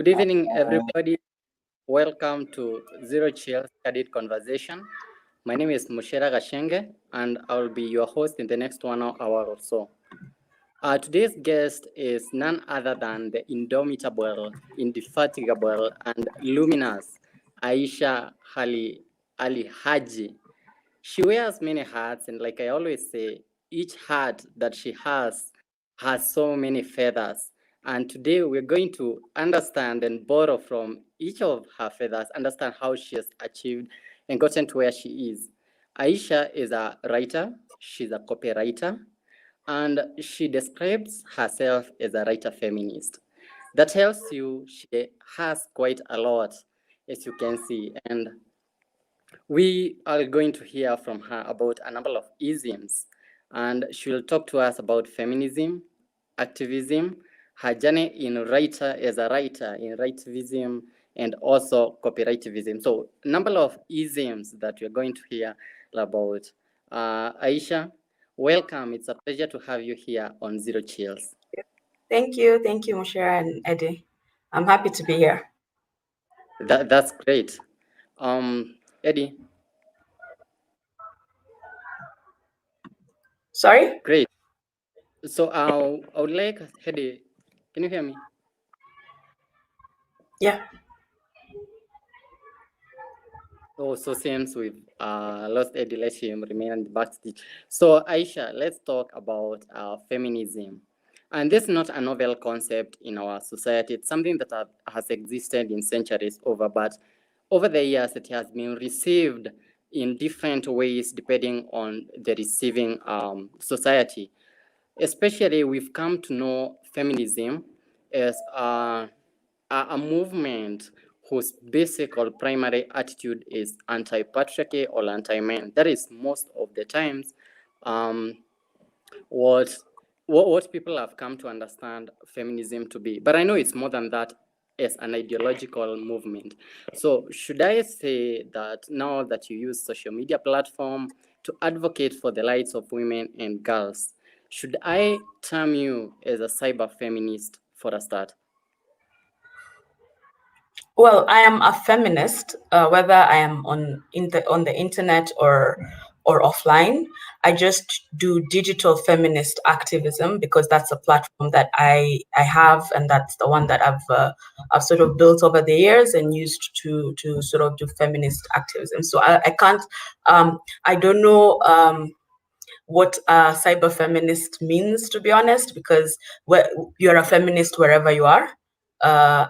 Good evening, everybody. Welcome to Zero Chills Candid Conversation. My name is Mushera Gashenge, and I'll be your host in the next 1 hour or so. Today's guest is none other than the indomitable, indefatigable, and luminous Aisha Ali Haji. She wears many hats, and like I always say, each hat that she has so many feathers. And today we're going to understand and borrow from each of her feathers, understand how she has achieved and gotten to where she is. Aisha is a writer, she's a copywriter, and she describes herself as a writer feminist. That tells you she has quite a lot, as you can see. And we are going to hear from her about a number of isms, and she will talk to us about feminism, activism, her journey in writer as a writer in writivism, and also copywritivism. So, a number of isms that we're going to hear about. Aisha, welcome. It's a pleasure to have you here on Zero Chills. Thank you, Mushera and Eddie. I'm happy to be here. That's great. Eddie. Sorry? Great. So I would like, Eddie, can you hear me? Yeah. Oh, so since we've lost Eddie, let him remain on the backstage. So Aisha, let's talk about feminism. And this is not a novel concept in our society. It's something that has existed in centuries over, but over the years, it has been received in different ways depending on the receiving society. Especially, we've come to know feminism as a movement whose basic or primary attitude is anti-patriarchy or anti-men. That is most of the times what people have come to understand feminism to be. But I know it's more than that as an ideological movement. So should I say that now that you use social media platform to advocate for the rights of women and girls, should I term you as a cyber feminist for a start? Well, I am a feminist, whether I am on the internet or offline. I just do digital feminist activism because that's a platform that I have, and that's the one that I've sort of built over the years and used to sort of do feminist activism. So I can't, I don't know what cyber feminist means, to be honest, because you're a feminist wherever you are.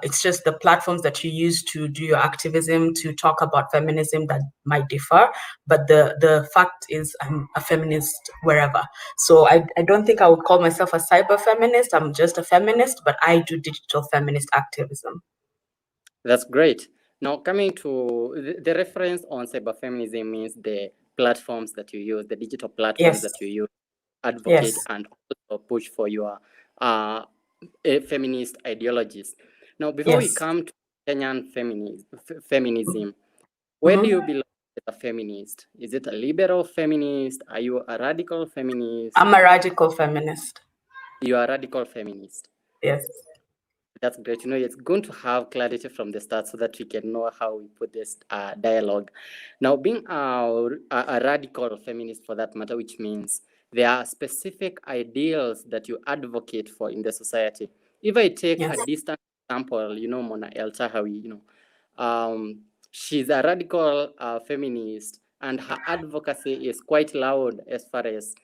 It's just the platforms that you use to do your activism, to talk about feminism, that might differ. But the fact is, I'm a feminist wherever. So I don't think I would call myself a cyber feminist. I'm just a feminist, but I do digital feminist activism. That's great. Now, coming to the reference on cyber feminism means the platforms that you use, the digital platforms that you use, advocate and also push for your feminist ideologies. Now, before we come to Kenyan feminism, where do you belong as a feminist? Is it a liberal feminist? Are you a radical feminist? I'm a radical feminist. You are a radical feminist? Yes. That's great. It's going to have clarity from the start so that we can know how we put this dialogue. Now, being a radical feminist for that matter, which means there are specific ideals that you advocate for in the society. If I take a distant example, Mona El Tahawi, she's a radical feminist, and her advocacy is quite loud as far as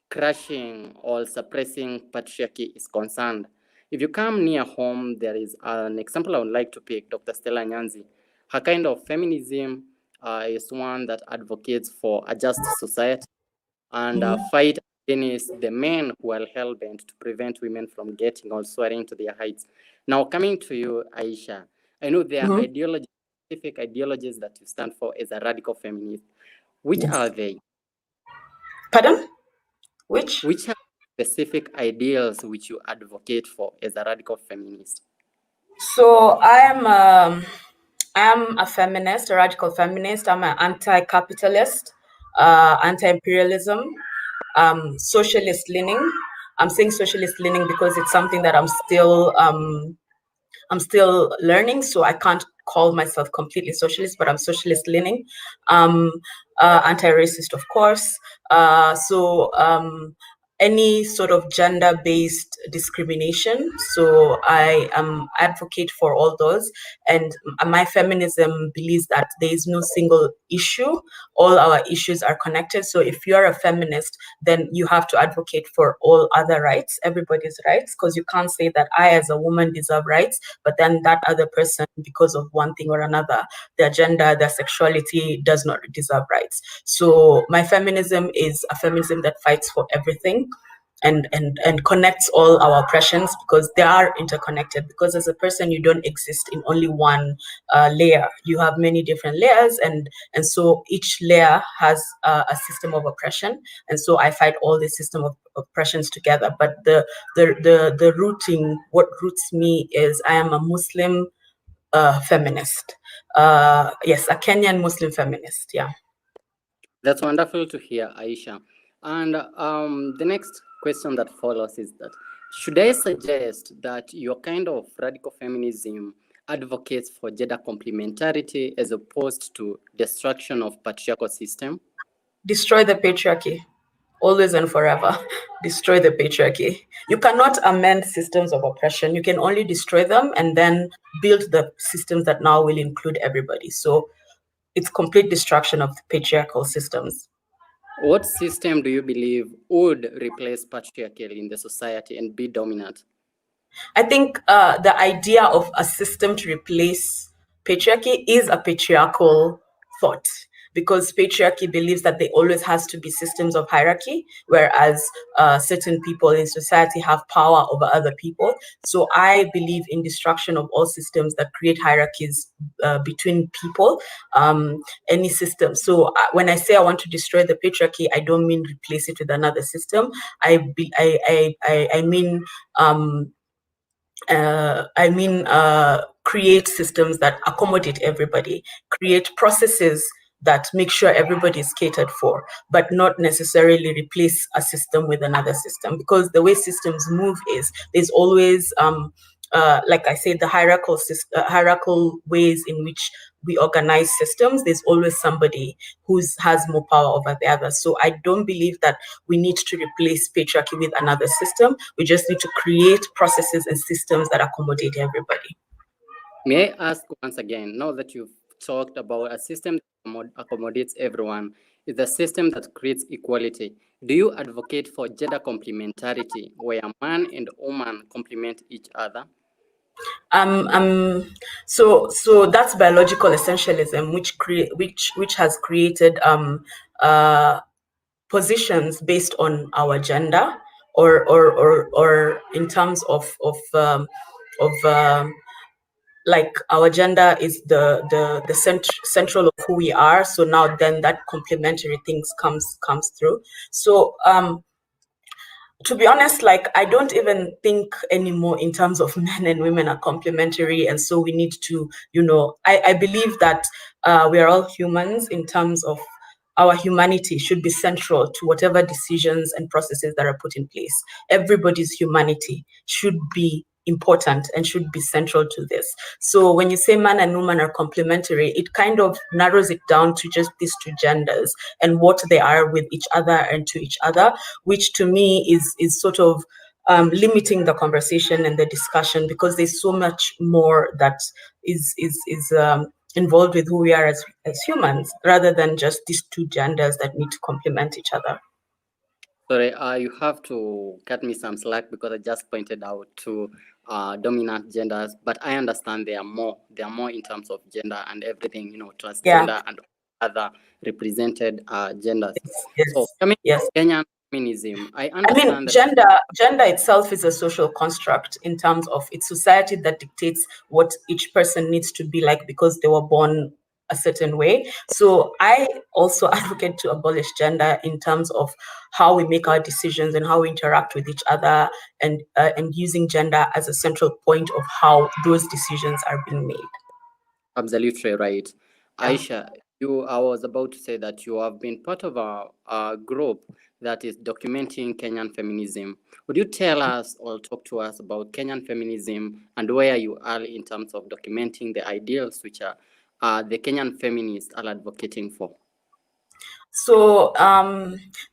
crushing or suppressing patriarchy is concerned. If you come near home, there is an example I would like to pick, Dr. Stella Nyanzi. Her kind of feminism is one that advocates for a just society and fight against the men who are hell-bent to prevent women from getting or soaring to their heights. Now, coming to you, Aisha, I know there are specific ideologies that you stand for as a radical feminist. Which are they? Pardon? Which are specific ideals which you advocate for as a radical feminist? So I am a feminist, a radical feminist. I'm an anti-capitalist, anti-imperialism, socialist leaning. I'm saying socialist leaning because it's something that I'm I'm still learning, so I can't call myself completely socialist, but I'm socialist leaning. Anti-racist, of course. Any sort of gender-based discrimination. So I advocate for all those. And my feminism believes that there is no single issue. All our issues are connected. So if you're a feminist, then you have to advocate for all other rights, everybody's rights, because you can't say that I, as a woman, deserve rights, but then that other person, because of one thing or another, their gender, their sexuality, does not deserve rights. So my feminism is a feminism that fights for everything and connects all our oppressions, because they are interconnected. Because as a person, you don't exist in only one layer. You have many different layers, and so each layer has a system of oppression. And so I fight all the system of oppressions together. But the rooting, what roots me is I am a Muslim feminist. Yes, a Kenyan Muslim feminist. Yeah. That's wonderful to hear, Aisha. And the next question that follows is that, should I suggest that your kind of radical feminism advocates for gender complementarity as opposed to destruction of patriarchal system? Destroy the patriarchy. Always and forever. Destroy the patriarchy. You cannot amend systems of oppression. You can only destroy them and then build the systems that now will include everybody. So it's complete destruction of the patriarchal systems. What system do you believe would replace patriarchy in the society and be dominant? I think the idea of a system to replace patriarchy is a patriarchal thought, because patriarchy believes that there always has to be systems of hierarchy, whereas certain people in society have power over other people. So I believe in destruction of all systems that create hierarchies between people, any system. So when I say I want to destroy the patriarchy, I don't mean replace it with another system. I mean create systems that accommodate everybody, create processes that make sure everybody is catered for, but not necessarily replace a system with another system. Because the way systems move is there's always like I said, the hierarchical ways in which we organize systems, there's always somebody who has more power over the other. So I don't believe that we need to replace patriarchy with another system. We just need to create processes and systems that accommodate everybody. May I ask once again, now that you've talked about a system that accommodates everyone, is a system that creates equality, do you advocate for gender complementarity, where man and woman complement each other? So that's biological essentialism, which has created positions based on our gender, or in terms of like our gender is the central of who we are. So now then that complementary things comes through. So to be honest, like I don't even think anymore in terms of men and women are complementary, and so we need to, I believe that we are all humans. In terms of our humanity should be central to whatever decisions and processes that are put in place. Everybody's humanity should be important and should be central to this. So when you say man and woman are complementary, it kind of narrows it down to just these two genders and what they are with each other and to each other, which to me is sort of limiting the conversation and the discussion, because there's so much more that is involved with who we are as humans, rather than just these two genders that need to complement each other. Sorry, you have to cut me some slack because I just pointed out two dominant genders, but I understand there are more. There are more in terms of gender and everything, transgender and other represented genders. Yes. So coming Yes. to Kenyan feminism, I understand gender itself is a social construct in terms of it's society that dictates what each person needs to be like because they were born a certain way. So I also advocate to abolish gender in terms of how we make our decisions and how we interact with each other, and using gender as a central point of how those decisions are being made. Absolutely right. Yeah. Aisha, I was about to say that you have been part of a group that is documenting Kenyan feminism. Would you tell us or talk to us about Kenyan feminism and where you are in terms of documenting the ideals which are the Kenyan feminists are advocating for? So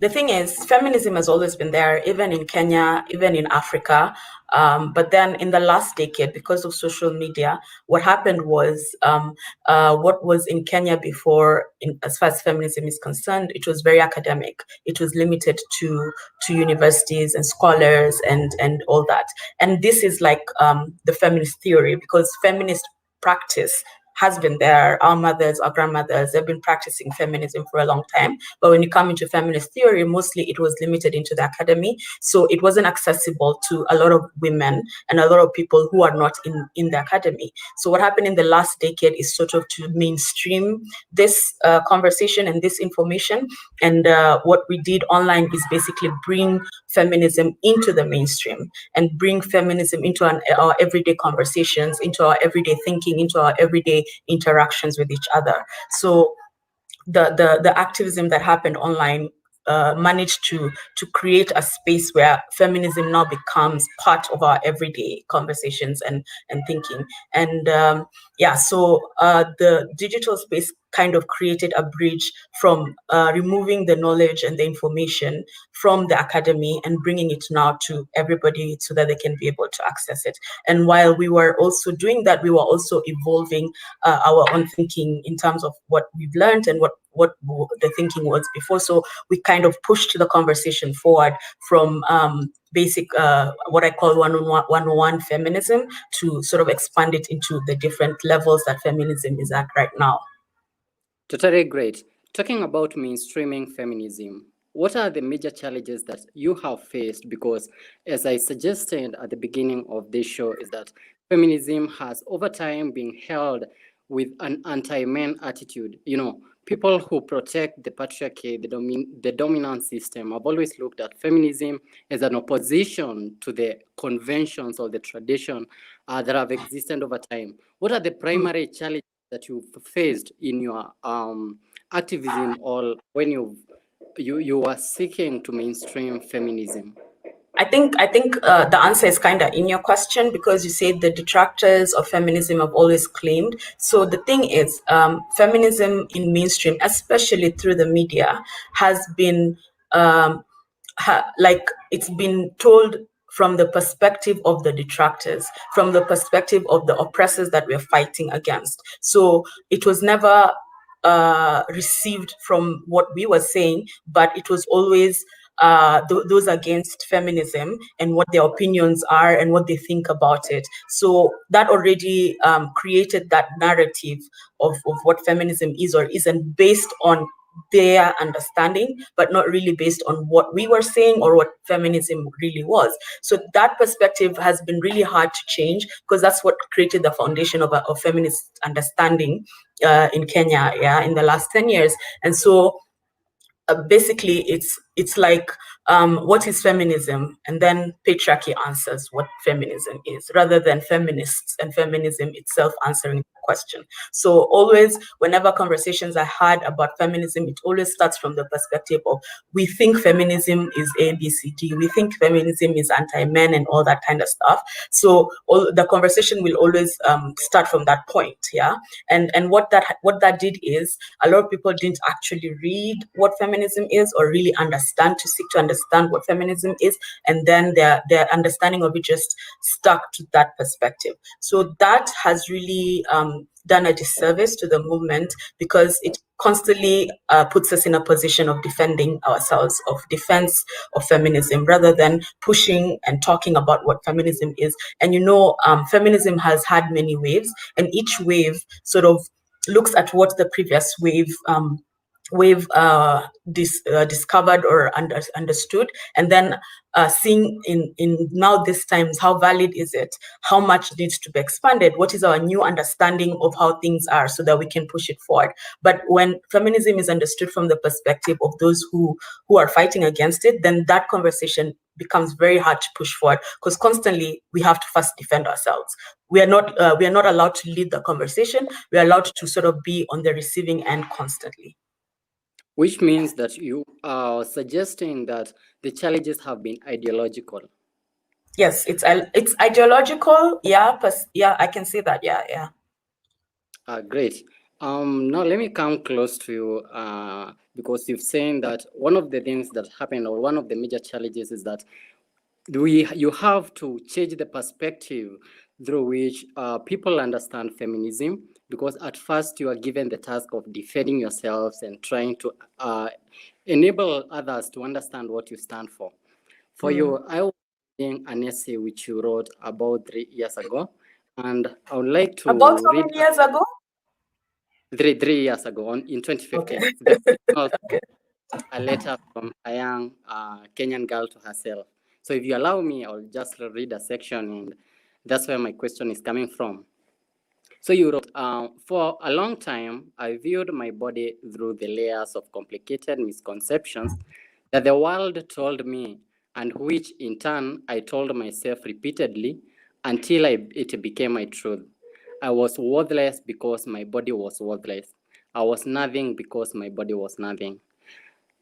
the thing is, feminism has always been there, even in Kenya, even in Africa. But then in the last decade, because of social media, what happened was what was in Kenya before, as far as feminism is concerned, it was very academic. It was limited to universities and scholars and all that. And this is like the feminist theory, because feminist practice has been there. Our mothers, our grandmothers, they've been practicing feminism for a long time. But when you come into feminist theory, mostly it was limited into the academy. So it wasn't accessible to a lot of women and a lot of people who are not in the academy. So what happened in the last decade is sort of to mainstream this conversation and this information. And what we did online is basically bring feminism into the mainstream and bring feminism into our everyday conversations, into our everyday thinking, into our everyday interactions with each other. So the activism that happened online managed to create a space where feminism now becomes part of our everyday conversations and thinking. And so the digital space kind of created a bridge from removing the knowledge and the information from the academy and bringing it now to everybody so that they can be able to access it. And while we were also doing that, we were also evolving our own thinking in terms of what we've learned and what the thinking was before. So we kind of pushed the conversation forward from basic, what I call 101 feminism, to sort of expand it into the different levels that feminism is at right now. Totally great. Talking about mainstreaming feminism, what are the major challenges that you have faced? Because as I suggested at the beginning of this show, is that feminism has over time been held with an anti-men attitude. You know, people who protect the patriarchy, the dominant system, have always looked at feminism as an opposition to the conventions or the tradition that have existed over time. What are the primary challenges that you've faced in your activism, or when you are seeking to mainstream feminism? I think the answer is kind of in your question, because you say the detractors of feminism have always claimed. So the thing is, feminism in mainstream, especially through the media, has been like it's been told from the perspective of the detractors, from the perspective of the oppressors that we're fighting against. So it was never received from what we were saying, but it was always those against feminism and what their opinions are and what they think about it. So that already created that narrative of what feminism is or isn't, based on their understanding, but not really based on what we were saying or what feminism really was. So that perspective has been really hard to change, because that's what created the foundation of feminist understanding in Kenya, in the last 10 years. And so basically it's like, what is feminism? And then patriarchy answers what feminism is, rather than feminists and feminism itself answering the question. So always, whenever conversations are had about feminism, it always starts from the perspective of, we think feminism is A, B, C, D. We think feminism is anti-men and all that kind of stuff. So the conversation will always start from that point, And what that did is, a lot of people didn't actually read what feminism is, or really seek to understand what feminism is, and then their understanding of it just stuck to that perspective. So that has really done a disservice to the movement, because it constantly puts us in a position of defending ourselves, of defense of feminism, rather than pushing and talking about what feminism is. And feminism has had many waves, and each wave sort of looks at what the previous wave we've discovered or understood, and then seeing in now these times, how valid is it, how much needs to be expanded, what is our new understanding of how things are, so that we can push it forward. But when feminism is understood from the perspective of those who are fighting against it, then that conversation becomes very hard to push forward, because constantly we have to first defend ourselves. We are not allowed to lead the conversation. We are allowed to sort of be on the receiving end constantly. Which means that you are suggesting that the challenges have been ideological. Yes, it's ideological. Yeah, yeah, I can see that. Yeah. Great. Now let me come close to you because you've saying that one of the things that happened, or one of the major challenges, is that you have to change the perspective through which people understand feminism, because at first you are given the task of defending yourselves and trying to enable others to understand what you stand for. For you, I was reading an essay which you wrote about 3 years ago, and I would like to About how read many years ago? 3 years ago, in 2015. Okay. The was a letter from a young Kenyan girl to herself. So if you allow me, I'll just read a section, and that's where my question is coming from. So you wrote, for a long time, I viewed my body through the layers of complicated misconceptions that the world told me, and which in turn I told myself repeatedly until it became my truth. I was worthless because my body was worthless. I was nothing because my body was nothing.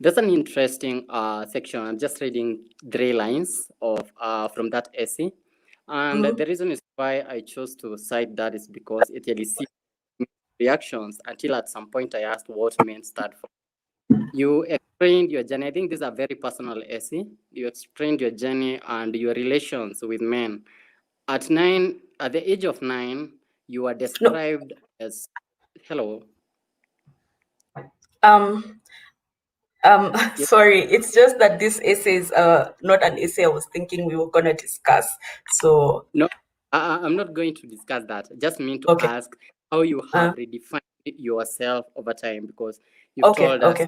That's an interesting section. I'm just reading 3 lines of from that essay. And the reason is why I chose to cite that is because it elicited reactions until at some point I asked what men stand for. You explained your journey. I think this is a very personal essay. You explained your journey and your relations with men. At the age of 9, you are described as, hello. Yes. Sorry, it's just that this essay is not an essay I was thinking we were gonna discuss. So No, I'm not going to discuss that. Just mean to okay. ask how you have redefined yourself over time, because you've told us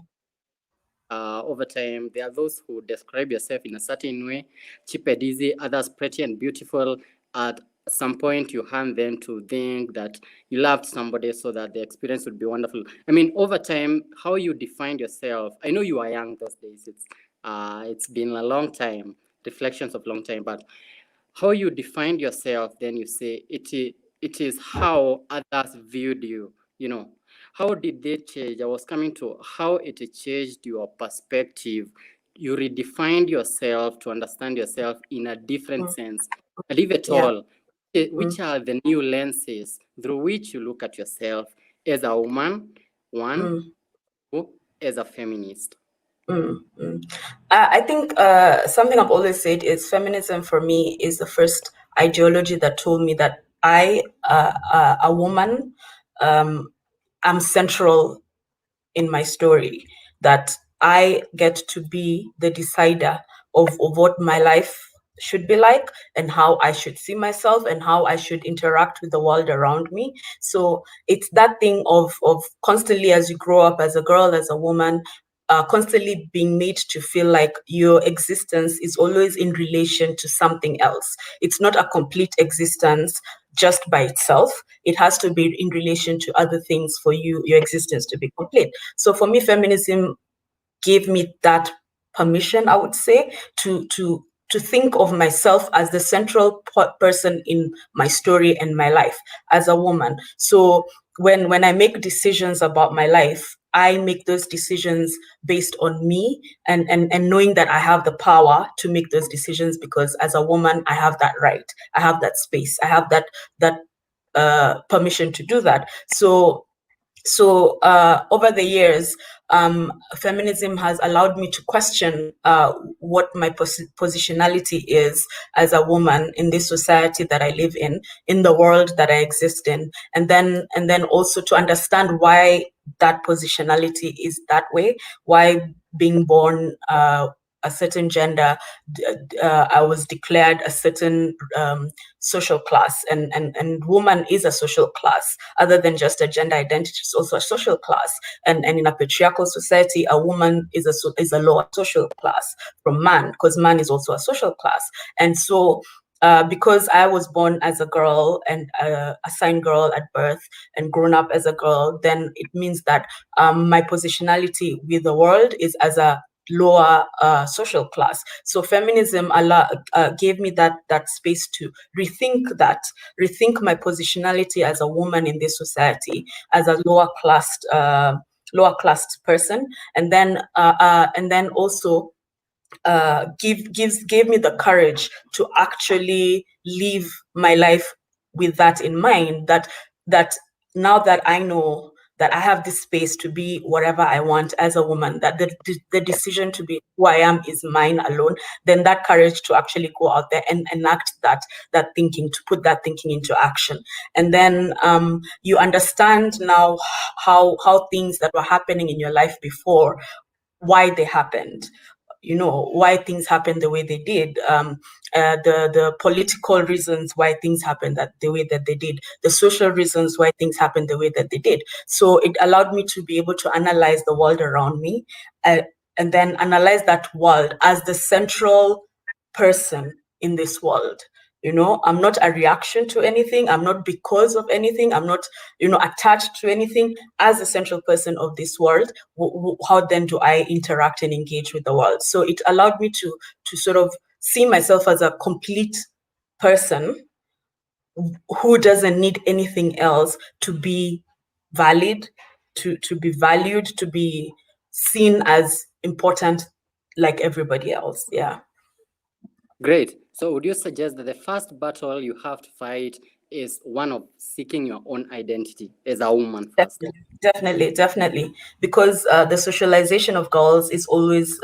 over time there are those who describe yourself in a certain way, cheap and easy, others pretty and beautiful. At some point, you hand them to think that you loved somebody so that the experience would be wonderful. I mean, over time, how you defined yourself. I know you are young those days. It's been a long time, reflections of long time, but how you defined yourself, then you say it is how others viewed you. How did they change? I was coming to how it changed your perspective. You redefined yourself to understand yourself in a different sense. And if at all, which are the new lenses through which you look at yourself as a woman, two, as a feminist? I think something I've always said is feminism for me is the first ideology that told me that I, a woman, am central in my story, that I get to be the decider of what my life should be like, and how I should see myself, and how I should interact with the world around me. So it's that thing of constantly, as you grow up as a girl, as a woman, constantly being made to feel like your existence is always in relation to something else. It's not a complete existence just by itself. It has to be in relation to other things for your existence to be complete. So for me, feminism gave me that permission, I would say, to think of myself as the central person in my story and my life as a woman. So when I make decisions about my life, I make those decisions based on me, and knowing that I have the power to make those decisions, because as a woman, I have that right. I have that space. I have that permission to do that. So over the years, feminism has allowed me to question what my positionality is as a woman in this society that I live in the world that I exist in, and then also to understand why that positionality is that way, why being born a certain gender, I was declared a certain social class, and woman is a social class. Other than just a gender identity, it's also a social class. And in a patriarchal society, a woman is a lower social class from man, because man is also a social class. And so because I was born as a girl and assigned girl at birth and grown up as a girl, then it means that my positionality with the world is as a lower social class. So feminism gave me that space to rethink my positionality as a woman in this society, as a lower class person, and then also gave me the courage to actually live my life with that in mind, that now that I know that I have this space to be whatever I want as a woman, that the decision to be who I am is mine alone, then that courage to actually go out there and enact that thinking, to put that thinking into action. And then you understand now how things that were happening in your life before, why they happened, why things happened the way they did, the political reasons why things happened the way that they did, the social reasons why things happened the way that they did. So it allowed me to be able to analyze the world around me, and then analyze that world as the central person in this world. I'm not a reaction to anything. I'm not because of anything. I'm not, attached to anything. As a central person of this world, how then do I interact and engage with the world? So it allowed me to sort of see myself as a complete person who doesn't need anything else to be valid, to be valued, to be seen as important like everybody else. Yeah. Great. So would you suggest that the first battle you have to fight is one of seeking your own identity as a woman first? Definitely, because the socialization of girls is always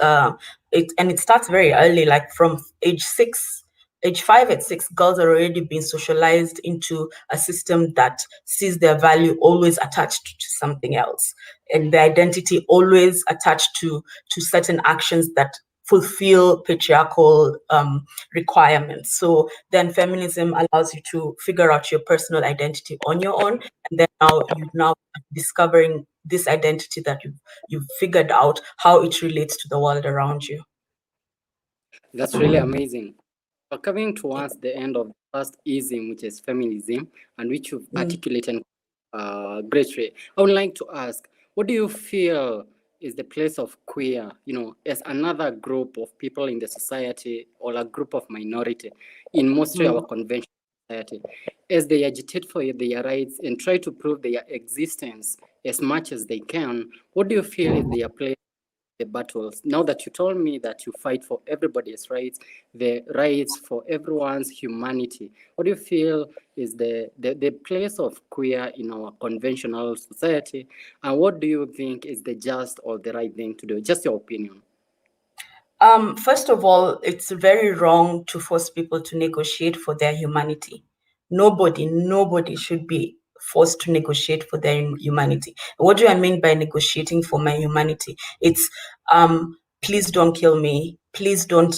it starts very early, like from age 5 at 6, girls are already being socialized into a system that sees their value always attached to something else, and their identity always attached to certain actions that fulfill patriarchal requirements. So then feminism allows you to figure out your personal identity on your own, and then now discovering this identity that you've figured out, how it relates to the world around you. That's really amazing. We're coming towards the end of the first ism, which is feminism, and which you've articulated greatly. I would like to ask, what do you feel is the place of queer, as another group of people in the society, or a group of minority in mostly our conventional society, as they agitate for their rights and try to prove their existence as much as they can? What do you feel is their place? The battles, now that you told me that you fight for everybody's rights, the rights for everyone's humanity, what do you feel is the place of queer in our conventional society, and what do you think is the just or the right thing to do? Just your opinion. First of all, it's very wrong to force people to negotiate for their humanity. Nobody should be forced to negotiate for their humanity. What do I mean by negotiating for my humanity? It's please don't kill me. Please don't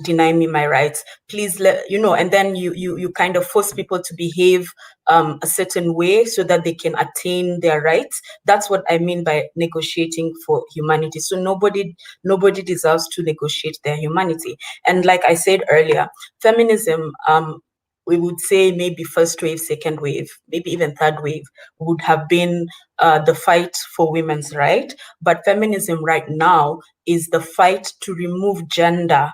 deny me my rights. Please and then you kind of force people to behave a certain way so that they can attain their rights. That's what I mean by negotiating for humanity. So nobody deserves to negotiate their humanity. And like I said earlier, feminism, we would say maybe first wave, second wave, maybe even third wave would have been the fight for women's right. But feminism right now is the fight to remove gender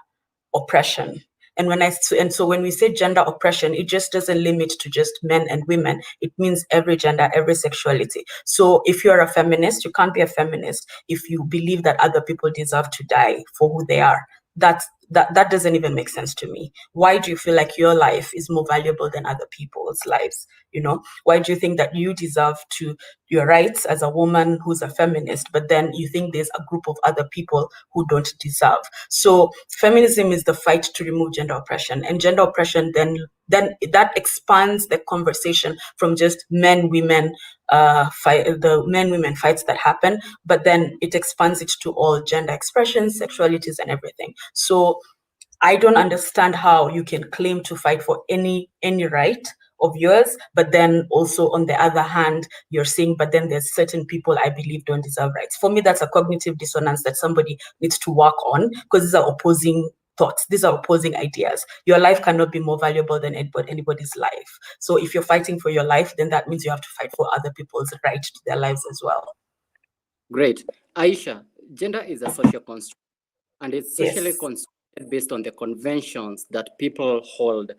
oppression. And so when we say gender oppression, it just doesn't limit to just men and women. It means every gender, every sexuality. So if you're a feminist, you can't be a feminist if you believe that other people deserve to die for who they are. That doesn't even make sense to me. Why do you feel like your life is more valuable than other people's lives? Why do you think that you deserve your rights as a woman who's a feminist, but then you think there's a group of other people who don't deserve? So feminism is the fight to remove gender oppression, and gender oppression then that expands the conversation from just men, women, the men-women fights that happen, but then it expands it to all gender expressions, sexualities, and everything. So I don't understand how you can claim to fight for any right of yours, but then also on the other hand, you're saying, but then there's certain people I believe don't deserve rights. For me, that's a cognitive dissonance that somebody needs to work on, because these are opposing thoughts. These are opposing ideas. Your life cannot be more valuable than anybody's life. So if you're fighting for your life, then that means you have to fight for other people's right to their lives as well. Great. Aisha, gender is a social construct, and it's socially constructed based on the conventions that people hold.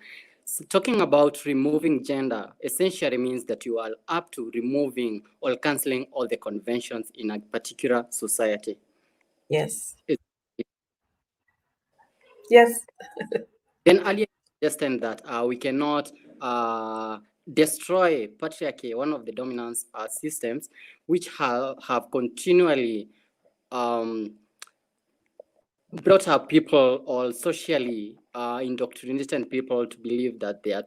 So talking about removing gender essentially means that you are up to removing or canceling all the conventions in a particular society. Yes. Yes. Then earlier suggested that we cannot destroy patriarchy, one of the dominant systems, which have continually brought up people or socially indoctrinated people to believe that there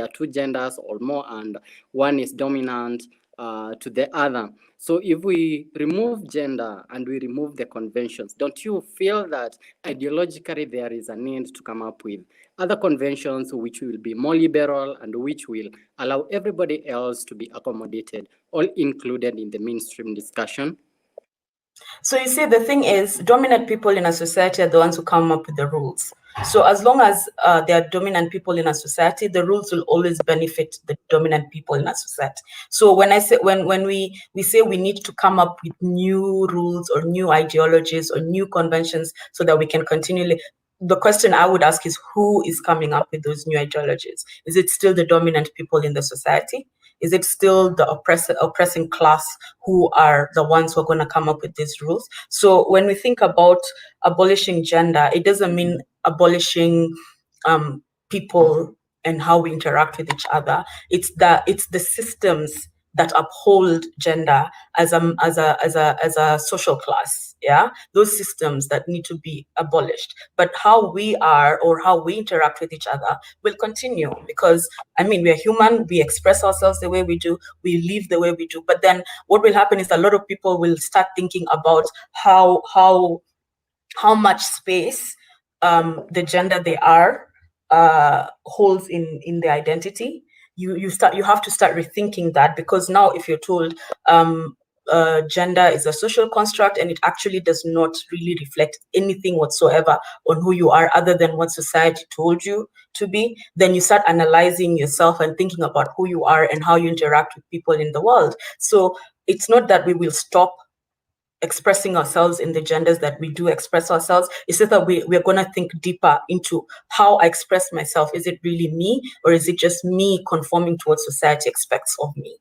are two genders or more, and one is dominant to the other. So if we remove gender and we remove the conventions, don't you feel that ideologically there is a need to come up with other conventions which will be more liberal and which will allow everybody else to be accommodated, all included in the mainstream discussion? So you see, the thing is, dominant people in a society are the ones who come up with the rules. So as long as there are dominant people in a society, the rules will always benefit the dominant people in a society. So when I say when we say we need to come up with new rules or new ideologies or new conventions so that we can continually, the question I would ask is, who is coming up with those new ideologies? Is it still the dominant people in the society? Is it still the oppressing class who are the ones who are going to come up with these rules? So when we think about abolishing gender, it doesn't mean abolishing people and how we interact with each other. It's the systems that uphold gender as a social class. Yeah, those systems that need to be abolished. But how we are or how we interact with each other will continue, because I mean, we are human, we express ourselves the way we do, we live the way we do. But then what will happen is a lot of people will start thinking about how much space the gender they are holds in their identity. You have to start rethinking that, because now if you're told gender is a social construct and it actually does not really reflect anything whatsoever on who you are other than what society told you to be, then you start analyzing yourself and thinking about who you are and how you interact with people in the world. So it's not that we will stop expressing ourselves in the genders that we do express ourselves. It's just that we're going to think deeper into how I express myself. Is it really me, or is it just me conforming to what society expects of me?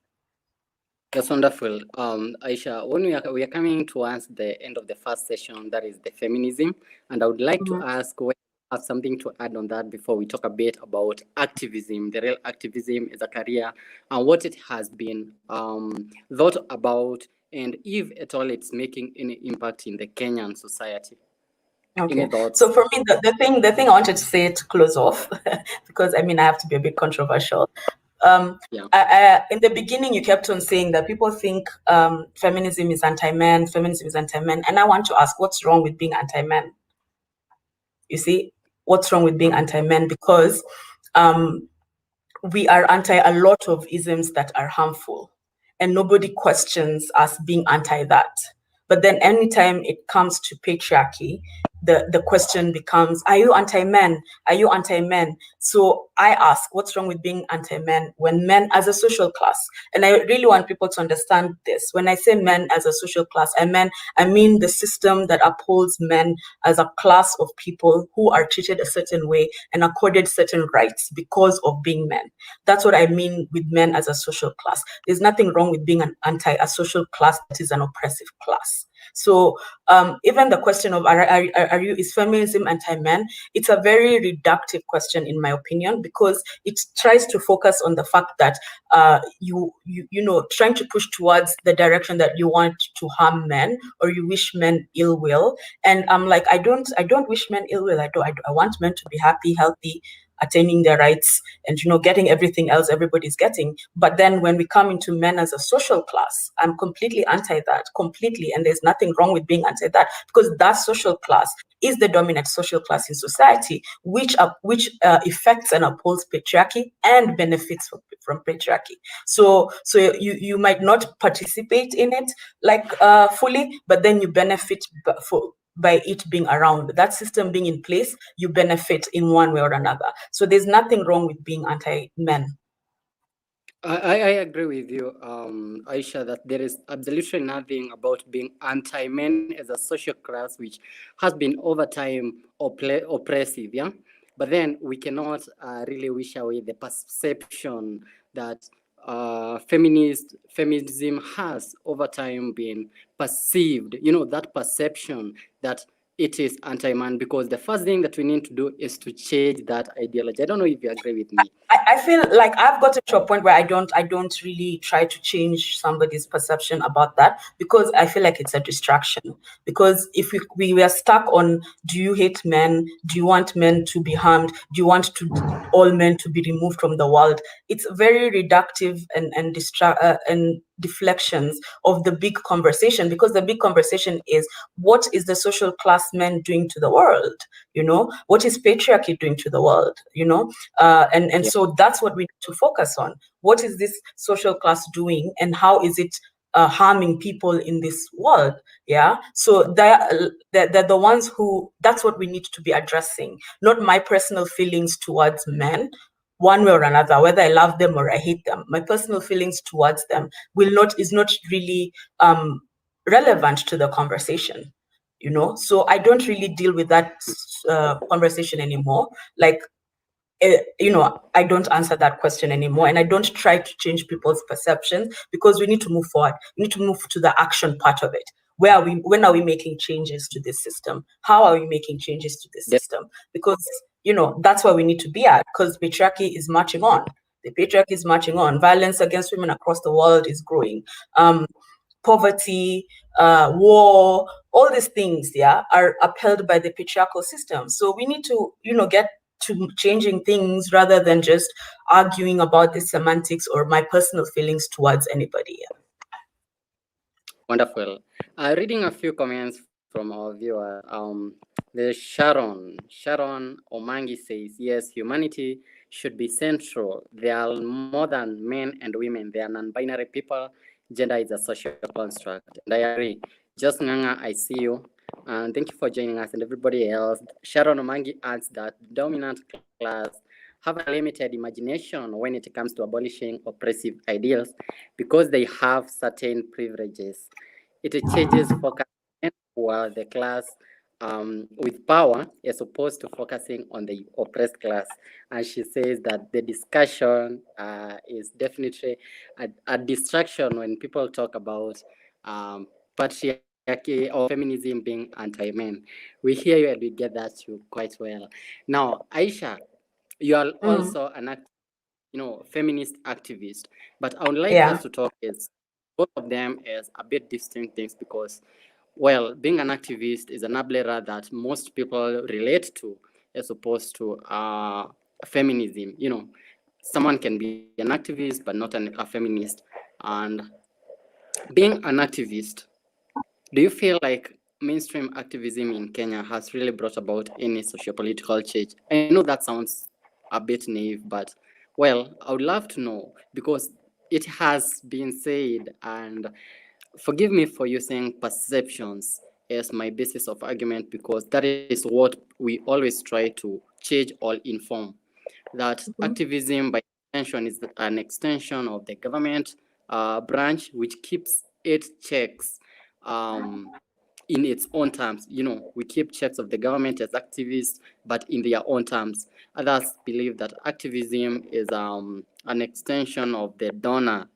That's wonderful. Aisha, when we are coming towards the end of the first session, that is the feminism, and I would like to ask whether you have something to add on that before we talk a bit about activism, the real activism as a career, and what it has been thought about, and if at all it's making any impact in the Kenyan society. Okay. So for me, the thing I wanted to say to close off, because I mean, I have to be a bit controversial. In the beginning, you kept on saying that people think feminism is anti-men, and I want to ask, what's wrong with being anti-men? You see, what's wrong with being anti-men? Because we are anti a lot of isms that are harmful, and nobody questions us being anti that. But then anytime it comes to patriarchy, the question becomes, are you anti-men? Are you anti-men? So I ask, what's wrong with being anti-men when men as a social class? And I really want people to understand this. When I say men as a social class, I mean the system that upholds men as a class of people who are treated a certain way and accorded certain rights because of being men. That's what I mean with men as a social class. There's nothing wrong with being a social class that is an oppressive class. So even the question of is feminism anti-men? It's a very reductive question in my opinion, because it tries to focus on the fact that you know, trying to push towards the direction that you want to harm men or you wish men ill will. And I'm like, I don't wish men ill will. I want men to be happy, healthy, attaining their rights and, getting everything else everybody's getting. But then when we come into men as a social class, I'm completely anti that, completely. And there's nothing wrong with being anti that, because that social class is the dominant social class in society, which affects and upholds patriarchy and benefits from patriarchy. So you might not participate in it like fully, but then you benefit by it being around, that system being in place, you benefit in one way or another. So there's nothing wrong with being anti-men. I agree with you, Aisha, that there is absolutely nothing about being anti-men as a social class, which has been over time oppressive, yeah? But then we cannot really wish away the perception that feminism has over time been perceived, that perception that it is anti-man, because the first thing that we need to do is to change that ideology. I don't know if you agree with me. I feel like I've gotten to a point where I don't really try to change somebody's perception about that, because I feel like it's a distraction. Because if we were stuck on, do you hate men? Do you want men to be harmed? Do you want all men to be removed from the world? It's very reductive and deflections of the big conversation, because the big conversation is, what is the social class men doing to the world? What is patriarchy doing to the world? And so that's what we need to focus on. What is this social class doing, and how is it harming people in this world? Yeah. So they're the ones who, that's what we need to be addressing, not my personal feelings towards men. One way or another, whether I love them or I hate them, my personal feelings towards them is not really relevant to the conversation. So I don't really deal with that conversation anymore. Like, I don't answer that question anymore, and I don't try to change people's perceptions, because we need to move forward. We need to move to the action part of it. When are we making changes to this system? How are we making changes to this system? Because that's where we need to be at, because patriarchy is marching on. The patriarchy is marching on. Violence against women across the world is growing. Poverty, war, all these things, are upheld by the patriarchal system. So we need to, get to changing things rather than just arguing about the semantics or my personal feelings towards anybody. Wonderful. Reading a few comments from our viewers. There's Sharon Omangi says, yes, humanity should be central. They are more than men and women. They are non-binary people. Gender is a social construct. And I agree. Just Nganga, I see you. And thank you for joining us, and everybody else. Sharon Omangi adds that dominant class have a limited imagination when it comes to abolishing oppressive ideals, because they have certain privileges. It changes focus while the class with power as opposed to focusing on the oppressed class. And she says that the discussion is definitely a distraction when people talk about patriarchy or feminism being anti-men. We hear you and we get that too quite well. Now, Aisha, you are also an feminist activist, but I would like us to talk as both of them as a bit distinct things, because, well, being an activist is an umbrella that most people relate to as opposed to feminism. Someone can be an activist but not a feminist. And being an activist, do you feel like mainstream activism in Kenya has really brought about any socio-political change? I know that sounds a bit naive, but, well, I would love to know, because it has been said, and forgive me for using perceptions as my basis of argument, because that is what we always try to change or inform. That activism, by extension, is an extension of the government branch, which keeps its checks in its own terms. We keep checks of the government as activists, but in their own terms. Others believe that activism is an extension of the donor,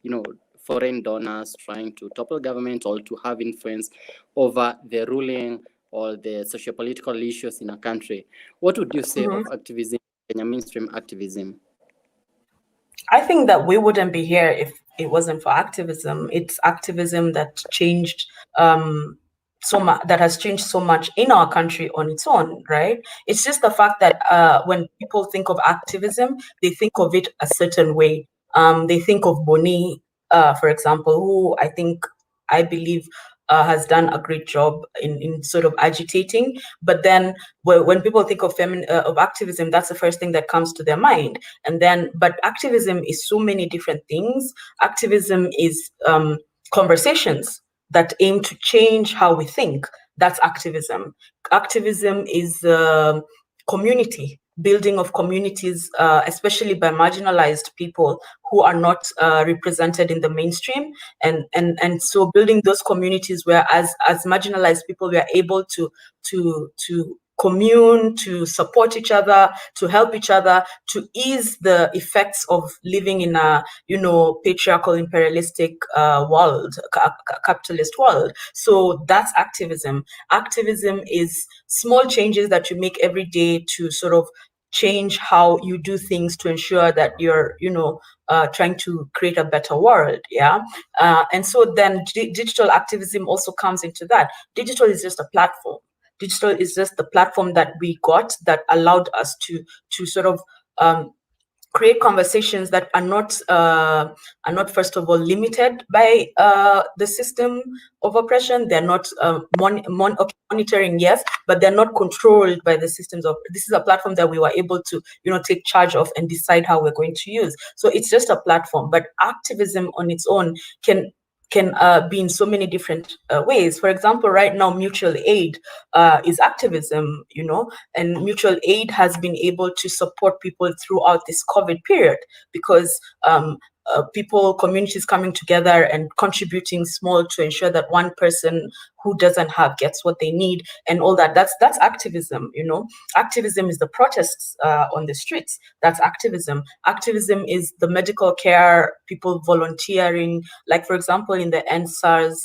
foreign donors trying to topple government or to have influence over the ruling or the socio-political issues in a country. What would you say of activism, Kenya mainstream activism? I think that we wouldn't be here if it wasn't for activism. It's activism that changed that has changed so much in our country on its own, right? It's just the fact that when people think of activism, they think of it a certain way. They think of Boni, for example, who I believe has done a great job in sort of agitating. But then when people think of activism, that's the first thing that comes to their mind. But activism is so many different things. Activism is conversations that aim to change how we think. That's activism. Activism is community, building of communities, especially by marginalized people who are not represented in the mainstream. And so building those communities where as marginalized people, we are able to commune, to support each other, to help each other, to ease the effects of living in a, patriarchal, imperialistic world, capitalist world. So that's activism. Activism is small changes that you make every day to sort of change how you do things to ensure that you're, trying to create a better world. Yeah. And so then digital activism also comes into that. Digital is just a platform. Digital is just the platform that we got that allowed us to sort of create conversations that are not first of all limited by the system of oppression. They're not monitoring, yes, but they're not controlled by the systems of. This is a platform that we were able to take charge of and decide how we're going to use. So it's just a platform, but activism on its own can be in so many different ways. For example, right now, mutual aid is activism, and mutual aid has been able to support people throughout this COVID period because communities coming together and contributing small to ensure that one person who doesn't have gets what they need and all that. That's activism. Activism is the protests on the streets. That's activism. Activism is the medical care, people volunteering, like for example in the NSAS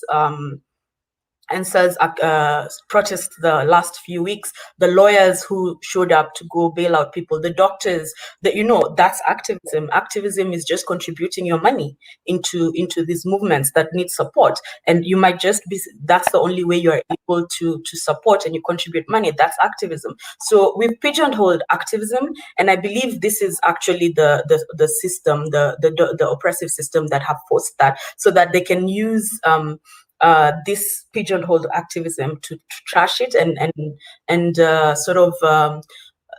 protest the last few weeks, the lawyers who showed up to go bail out people, the doctors, that's activism. Activism is just contributing your money into these movements that need support. And you might just that's the only way you're able to support and you contribute money. That's activism. So we've pigeonholed activism, and I believe this is actually the system, the oppressive system that have forced that, so that they can use this pigeonholed activism to trash it and sort of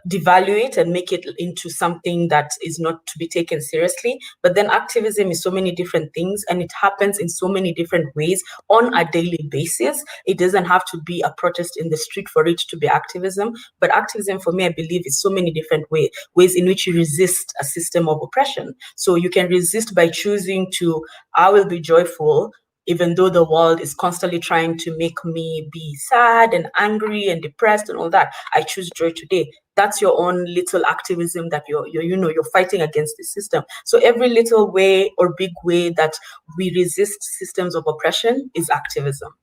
devalue it and make it into something that is not to be taken seriously. But then activism is so many different things, and it happens in so many different ways on a daily basis. It doesn't have to be a protest in the street for it to be activism. But activism, for me, I believe, is so many different ways in which you resist a system of oppression. So you can resist by choosing to, I will be joyful, even though the world is constantly trying to make me be sad and angry and depressed and all that. I choose joy today. That's your own little activism that you're fighting against the system. So every little way or big way that we resist systems of oppression is activism.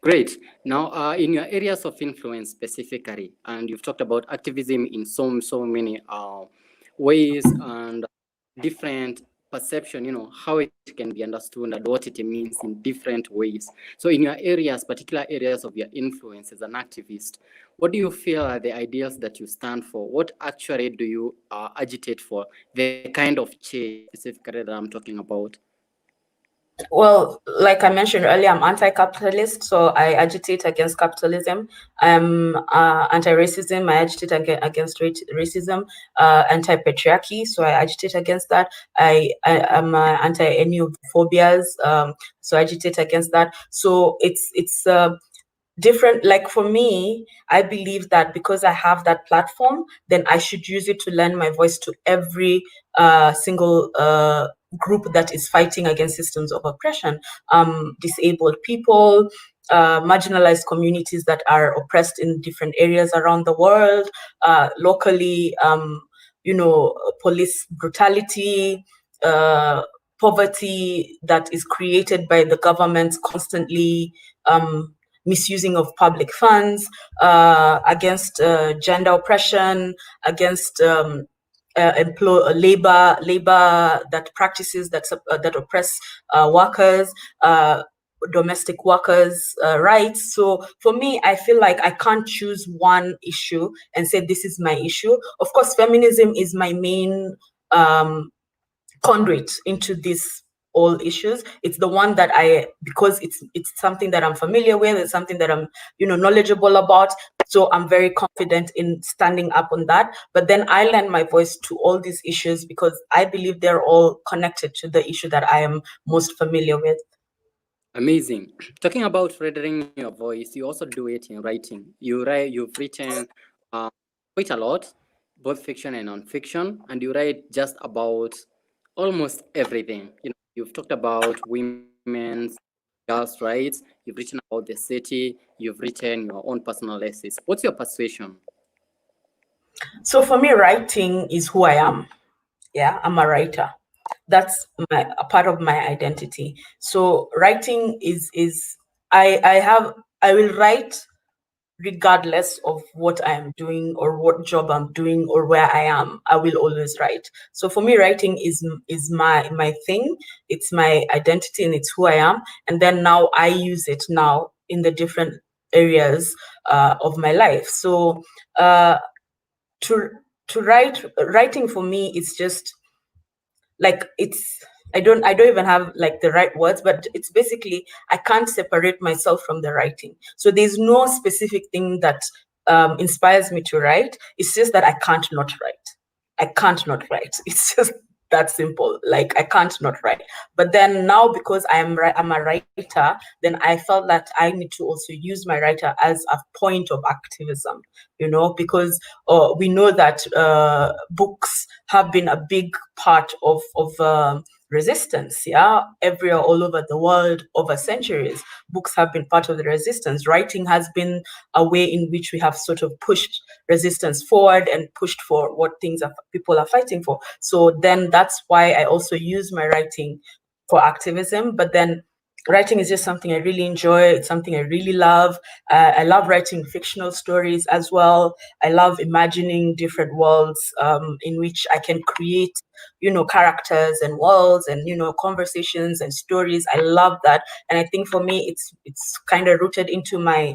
Great. Now, in your areas of influence specifically, and you've talked about activism in so many ways and different perception, how it can be understood and what it means in different ways. So in your areas, particular areas of your influence as an activist, what do you feel are the ideals that you stand for? What actually do you agitate for? The kind of change specifically that I'm talking about? Well, like I mentioned earlier, I'm anti-capitalist, so I agitate against capitalism. I'm anti-racism, I agitate against racism, anti-patriarchy, so I agitate against that. I am anti any of the phobias, so I agitate against that. So it's different. Like for me, I believe that because I have that platform, then I should use it to lend my voice to every single group that is fighting against systems of oppression, disabled people, marginalized communities that are oppressed in different areas around the world, locally, police brutality, poverty that is created by the government constantly misusing of public funds, against gender oppression, against labor that practices that oppress workers, domestic workers' rights. So for me, I feel like I can't choose one issue and say this is my issue. Of course, feminism is my main conduit into these all issues. It's the one that because it's something that I'm familiar with, it's something that I'm knowledgeable about. So I'm very confident in standing up on that. But then I lend my voice to all these issues because I believe they're all connected to the issue that I am most familiar with. Amazing. Talking about rendering your voice, you also do it in writing. You've written quite a lot, both fiction and non-fiction, and you write just about almost everything. You've talked about women's, girls' rights. You've written about the city. You've written your own personal essays. What's your persuasion? So for me, writing is who I am. Yeah, I'm a writer. That's a part of my identity. So writing is I will write regardless of what I am doing or what job I'm doing or where I am. I will always write. So for me, writing is my thing. It's my identity and it's who I am. And then now I use it now in the different areas of my life. So to writing for me, it's just like I don't even have like the right words, but it's basically I can't separate myself from the writing. So there's no specific thing that inspires me to write. It's just that I can't not write. I can't not write. It's just that simple. Like I can't not write. But then now because I'm a writer, then I felt that I need to also use my writer as a point of activism. Because we know that books have been a big part of resistance. Yeah, everywhere, all over the world, over centuries, books have been part of the resistance. Writing has been a way in which we have sort of pushed resistance forward and pushed for what things people are fighting for. So then that's why I also use my writing for activism. But then writing is just something I really enjoy. It's something I really love. I love writing fictional stories as well. I love imagining different worlds in which I can create, characters and worlds and, conversations and stories. I love that. And I think for me, it's kind of rooted into my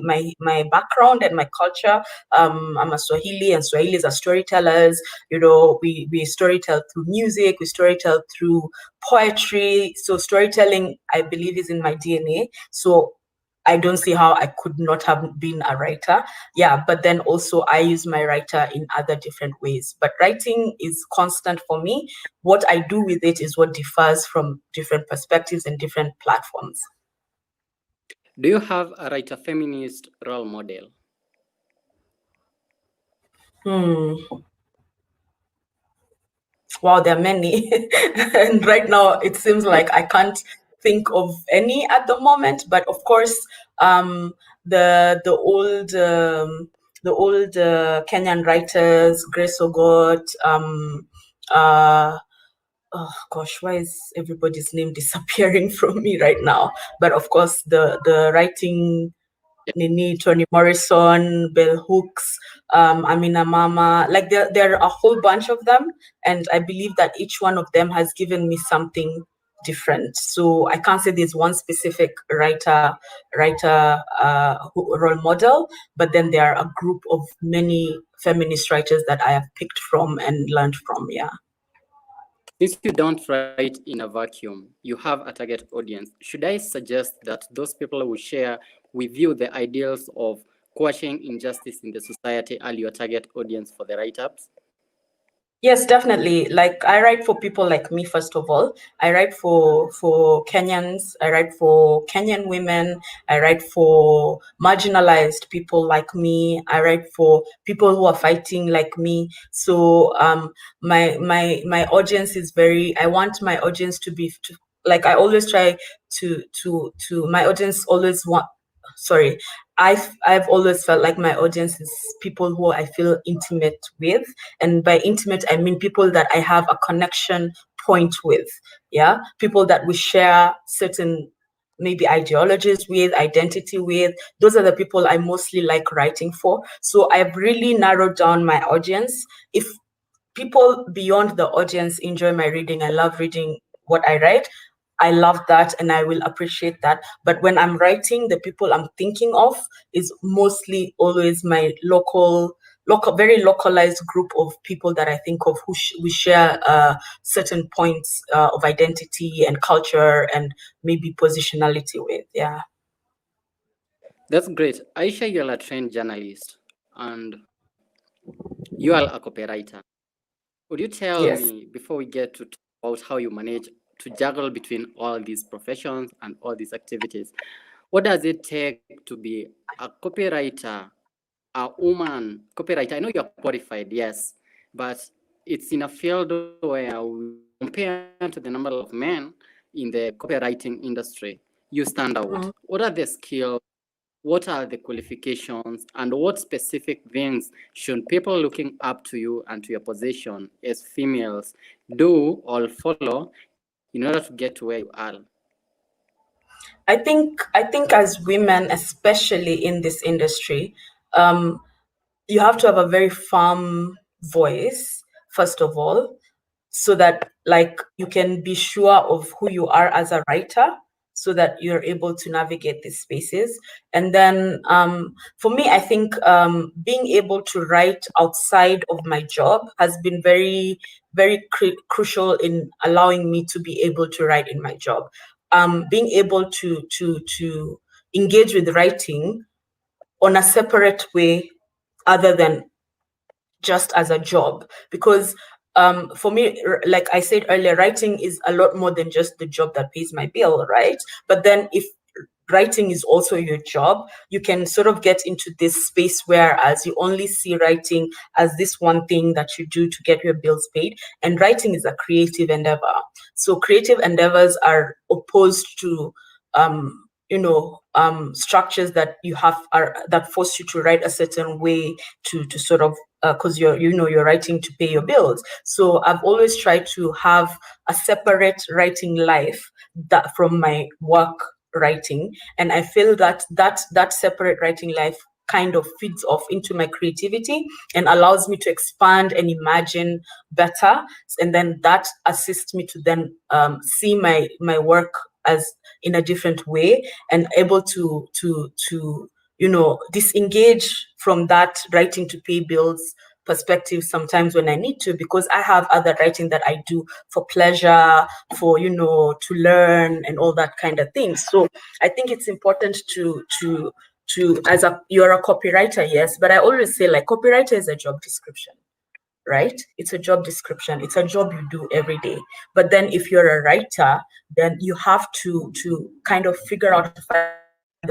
background and my culture. I'm a Swahili, and Swahilis are storytellers. We storytell through music, we storytell through poetry. So storytelling, I believe, is in my DNA. So I don't see how I could not have been a writer. Yeah, but then also I use my writer in other different ways. But writing is constant for me. What I do with it is what differs from different perspectives and different platforms. Do you have a writer feminist role model? Wow, there are many. And right now it seems like I can't think of any at the moment. But of course, the old Kenyan writers, Grace Ogot, oh gosh, why is everybody's name disappearing from me right now? But of course, the writing, Nini, Toni Morrison, Bell Hooks, Amina Mama, like there are a whole bunch of them. And I believe that each one of them has given me something different. So I can't say there's one specific writer role model, but then there are a group of many feminist writers that I have picked from and learned from, yeah. Since you don't write in a vacuum, you have a target audience. Should I suggest that those people who share with you the ideals of quashing injustice in the society are your target audience for the write-ups? Yes, definitely. Like I write for people like me, first of all. I write for Kenyans. I write for Kenyan women. I write for marginalized people like me. I write for people who are fighting like me. So my audience is I want my audience to be like I always try to my audience always want sorry. I've always felt like my audience is people who I feel intimate with. And by intimate, I mean people that I have a connection point with. Yeah. People that we share certain maybe ideologies with, identity with. Those are the people I mostly like writing for. So I've really narrowed down my audience. If people beyond the audience enjoy my reading, I love reading what I write, I love that and I will appreciate that. But when I'm writing, the people I'm thinking of is mostly always my very localized group of people that I think of who we share certain points of identity and culture and maybe positionality with. Yeah. That's great. Aisha, you're a trained journalist and you are a copywriter. Would you tell Yes. me, before we get to talk about how you manage to juggle between all these professions and all these activities, what does it take to be a copywriter, a woman copywriter? I know you're qualified, yes, but it's in a field where we compare to the number of men in the copywriting industry. You stand out. Mm. What are the skills? What are the qualifications, and what specific things should people looking up to you and to your position as females do or follow in order to get to where you are? I think as women, especially in this industry, you have to have a very firm voice, first of all, so that like you can be sure of who you are as a writer so that you're able to navigate these spaces. And then for me, I think being able to write outside of my job has been very, very crucial in allowing me to be able to write in my job. Being able to engage with writing on a separate way other than just as a job, because for me, like I said earlier, writing is a lot more than just the job that pays my bill, right? But then if writing is also your job, you can sort of get into this space whereas you only see writing as this one thing that you do to get your bills paid, and writing is a creative endeavor. So creative endeavors are opposed to structures that you have are that force you to write a certain way to sort of because you're writing to pay your bills. So I've always tried to have a separate writing life that from my work writing, and I feel that that separate writing life kind of feeds off into my creativity and allows me to expand and imagine better, and then that assists me to then see my work as in a different way and able to disengage from that writing to pay bills perspective sometimes when I need to, because I have other writing that I do for pleasure, for to learn and all that kind of thing. So I think it's important to you're a copywriter, yes, but I always say like copywriter is a job description, right? It's a job description. It's a job you do every day. But then if you're a writer, then you have to kind of figure out to find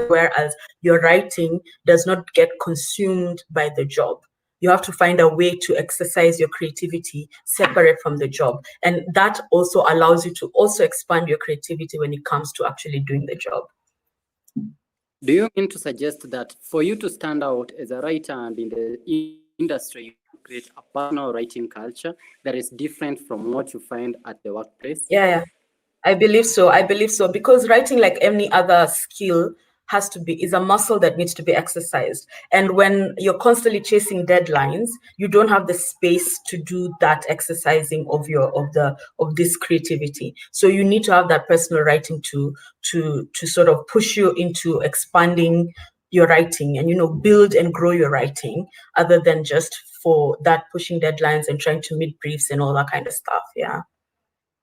whereas your writing does not get consumed by the job. You have to find a way to exercise your creativity separate from the job. And that also allows you to also expand your creativity when it comes to actually doing the job. Do you mean to suggest that for you to stand out as a writer and in the industry, you have to create a personal writing culture that is different from what you find at the workplace? Yeah. I believe so because writing, like any other skill, is a muscle that needs to be exercised. And when you're constantly chasing deadlines, you don't have the space to do that exercising of this creativity. So you need to have that personal writing to sort of push you into expanding your writing and build and grow your writing, other than just for that pushing deadlines and trying to meet briefs and all that kind of stuff. Yeah.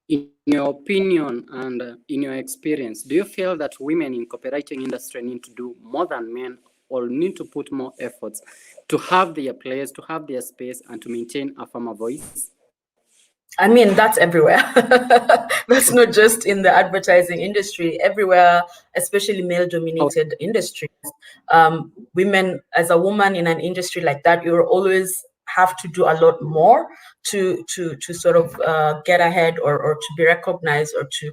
In your opinion and in your experience, do you feel that women in copywriting industry need to do more than men or need to put more efforts to have their place, to have their space, and to maintain a firmer voice? I mean, that's everywhere. That's not just in the advertising industry. Everywhere, especially male-dominated industries. Women, as a woman in an industry like that, you're always have to do a lot more to sort of get ahead or to be recognized or to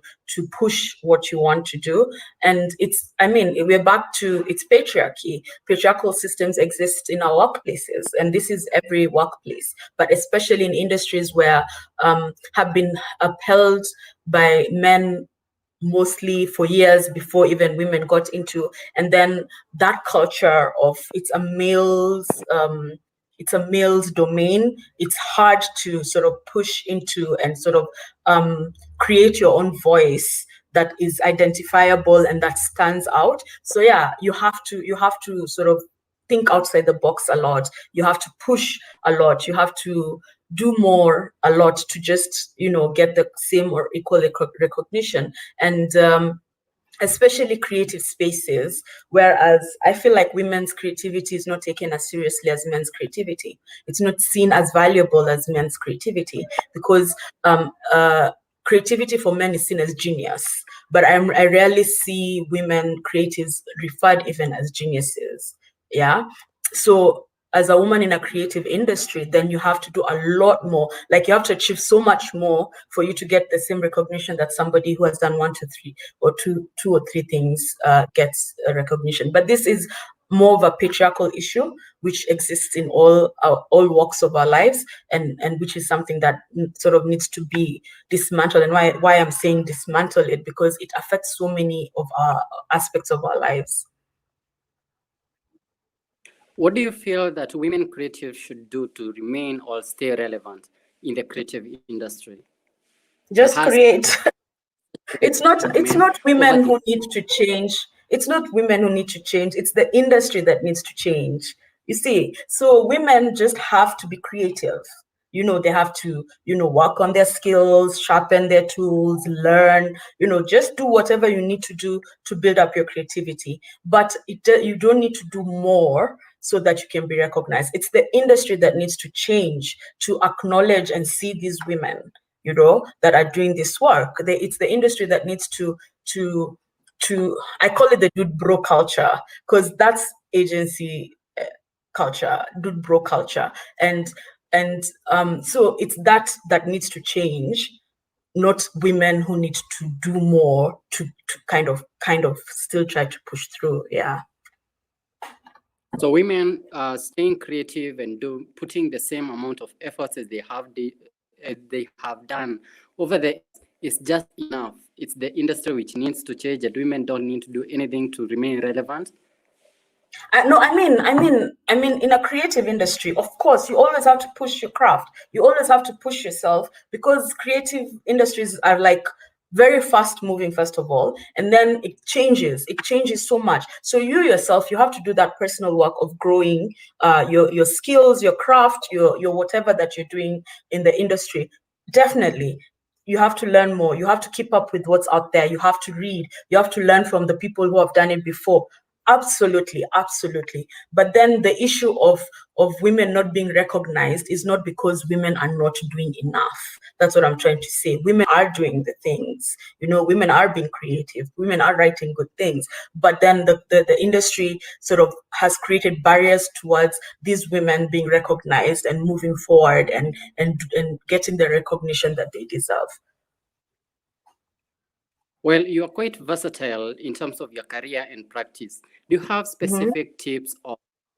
push what you want to do. And we're back to it's patriarchy. Patriarchal systems exist in our workplaces, and this is every workplace, but especially in industries where have been upheld by men mostly for years before even women got into, and then that culture of it's a male's domain. It's hard to sort of push into and sort of create your own voice that is identifiable and that stands out. So yeah, you have to sort of think outside the box a lot. You have to push a lot. You have to do more a lot to just, get the same or equal recognition. And especially creative spaces, whereas I feel like women's creativity is not taken as seriously as men's creativity. It's not seen as valuable as men's creativity, because creativity for men is seen as genius, but I rarely see women creatives referred even as geniuses. Yeah. So as a woman in a creative industry, then you have to do a lot more. Like, you have to achieve so much more for you to get the same recognition that somebody who has done 1, 2, 3, or two or three things gets a recognition. But this is more of a patriarchal issue, which exists in all walks of our lives, and which is something that sort of needs to be dismantled. And why I'm saying dismantle it, because it affects so many of our aspects of our lives. What do you feel that women creatives should do to remain or stay relevant in the creative industry? Just create. It's not women who need to change. It's not women who need to change. It's the industry that needs to change. You see, so women just have to be creative. They have to, work on their skills, sharpen their tools, learn, just do whatever you need to do to build up your creativity. But you don't need to do more so that you can be recognized. It's the industry that needs to change to acknowledge and see these women, that are doing this work. It's the industry that needs to I call it the dude bro culture, because that's agency culture, dude bro culture. And so it's that needs to change, not women who need to do more to kind of still try to push through. Yeah. So women staying creative and putting the same amount of efforts as they have done over the is just enough. It's the industry which needs to change, and women don't need to do anything to remain relevant. No, I mean, in a creative industry, of course, you always have to push your craft. You always have to push yourself, because creative industries are like very fast moving, first of all, and then it changes so much. So you yourself, you have to do that personal work of growing your skills, your craft, your whatever that you're doing in the industry. Definitely, you have to learn more. You have to keep up with what's out there. You have to read. You have to learn from the people who have done it before. Absolutely. But then the issue of women not being recognized is not because women are not doing enough. That's what I'm trying to say. Women are doing the things. Women are being creative. Women are writing good things. But then the industry sort of has created barriers towards these women being recognized and moving forward and getting the recognition that they deserve. Well, you are quite versatile in terms of your career and practice. Do you have specific tips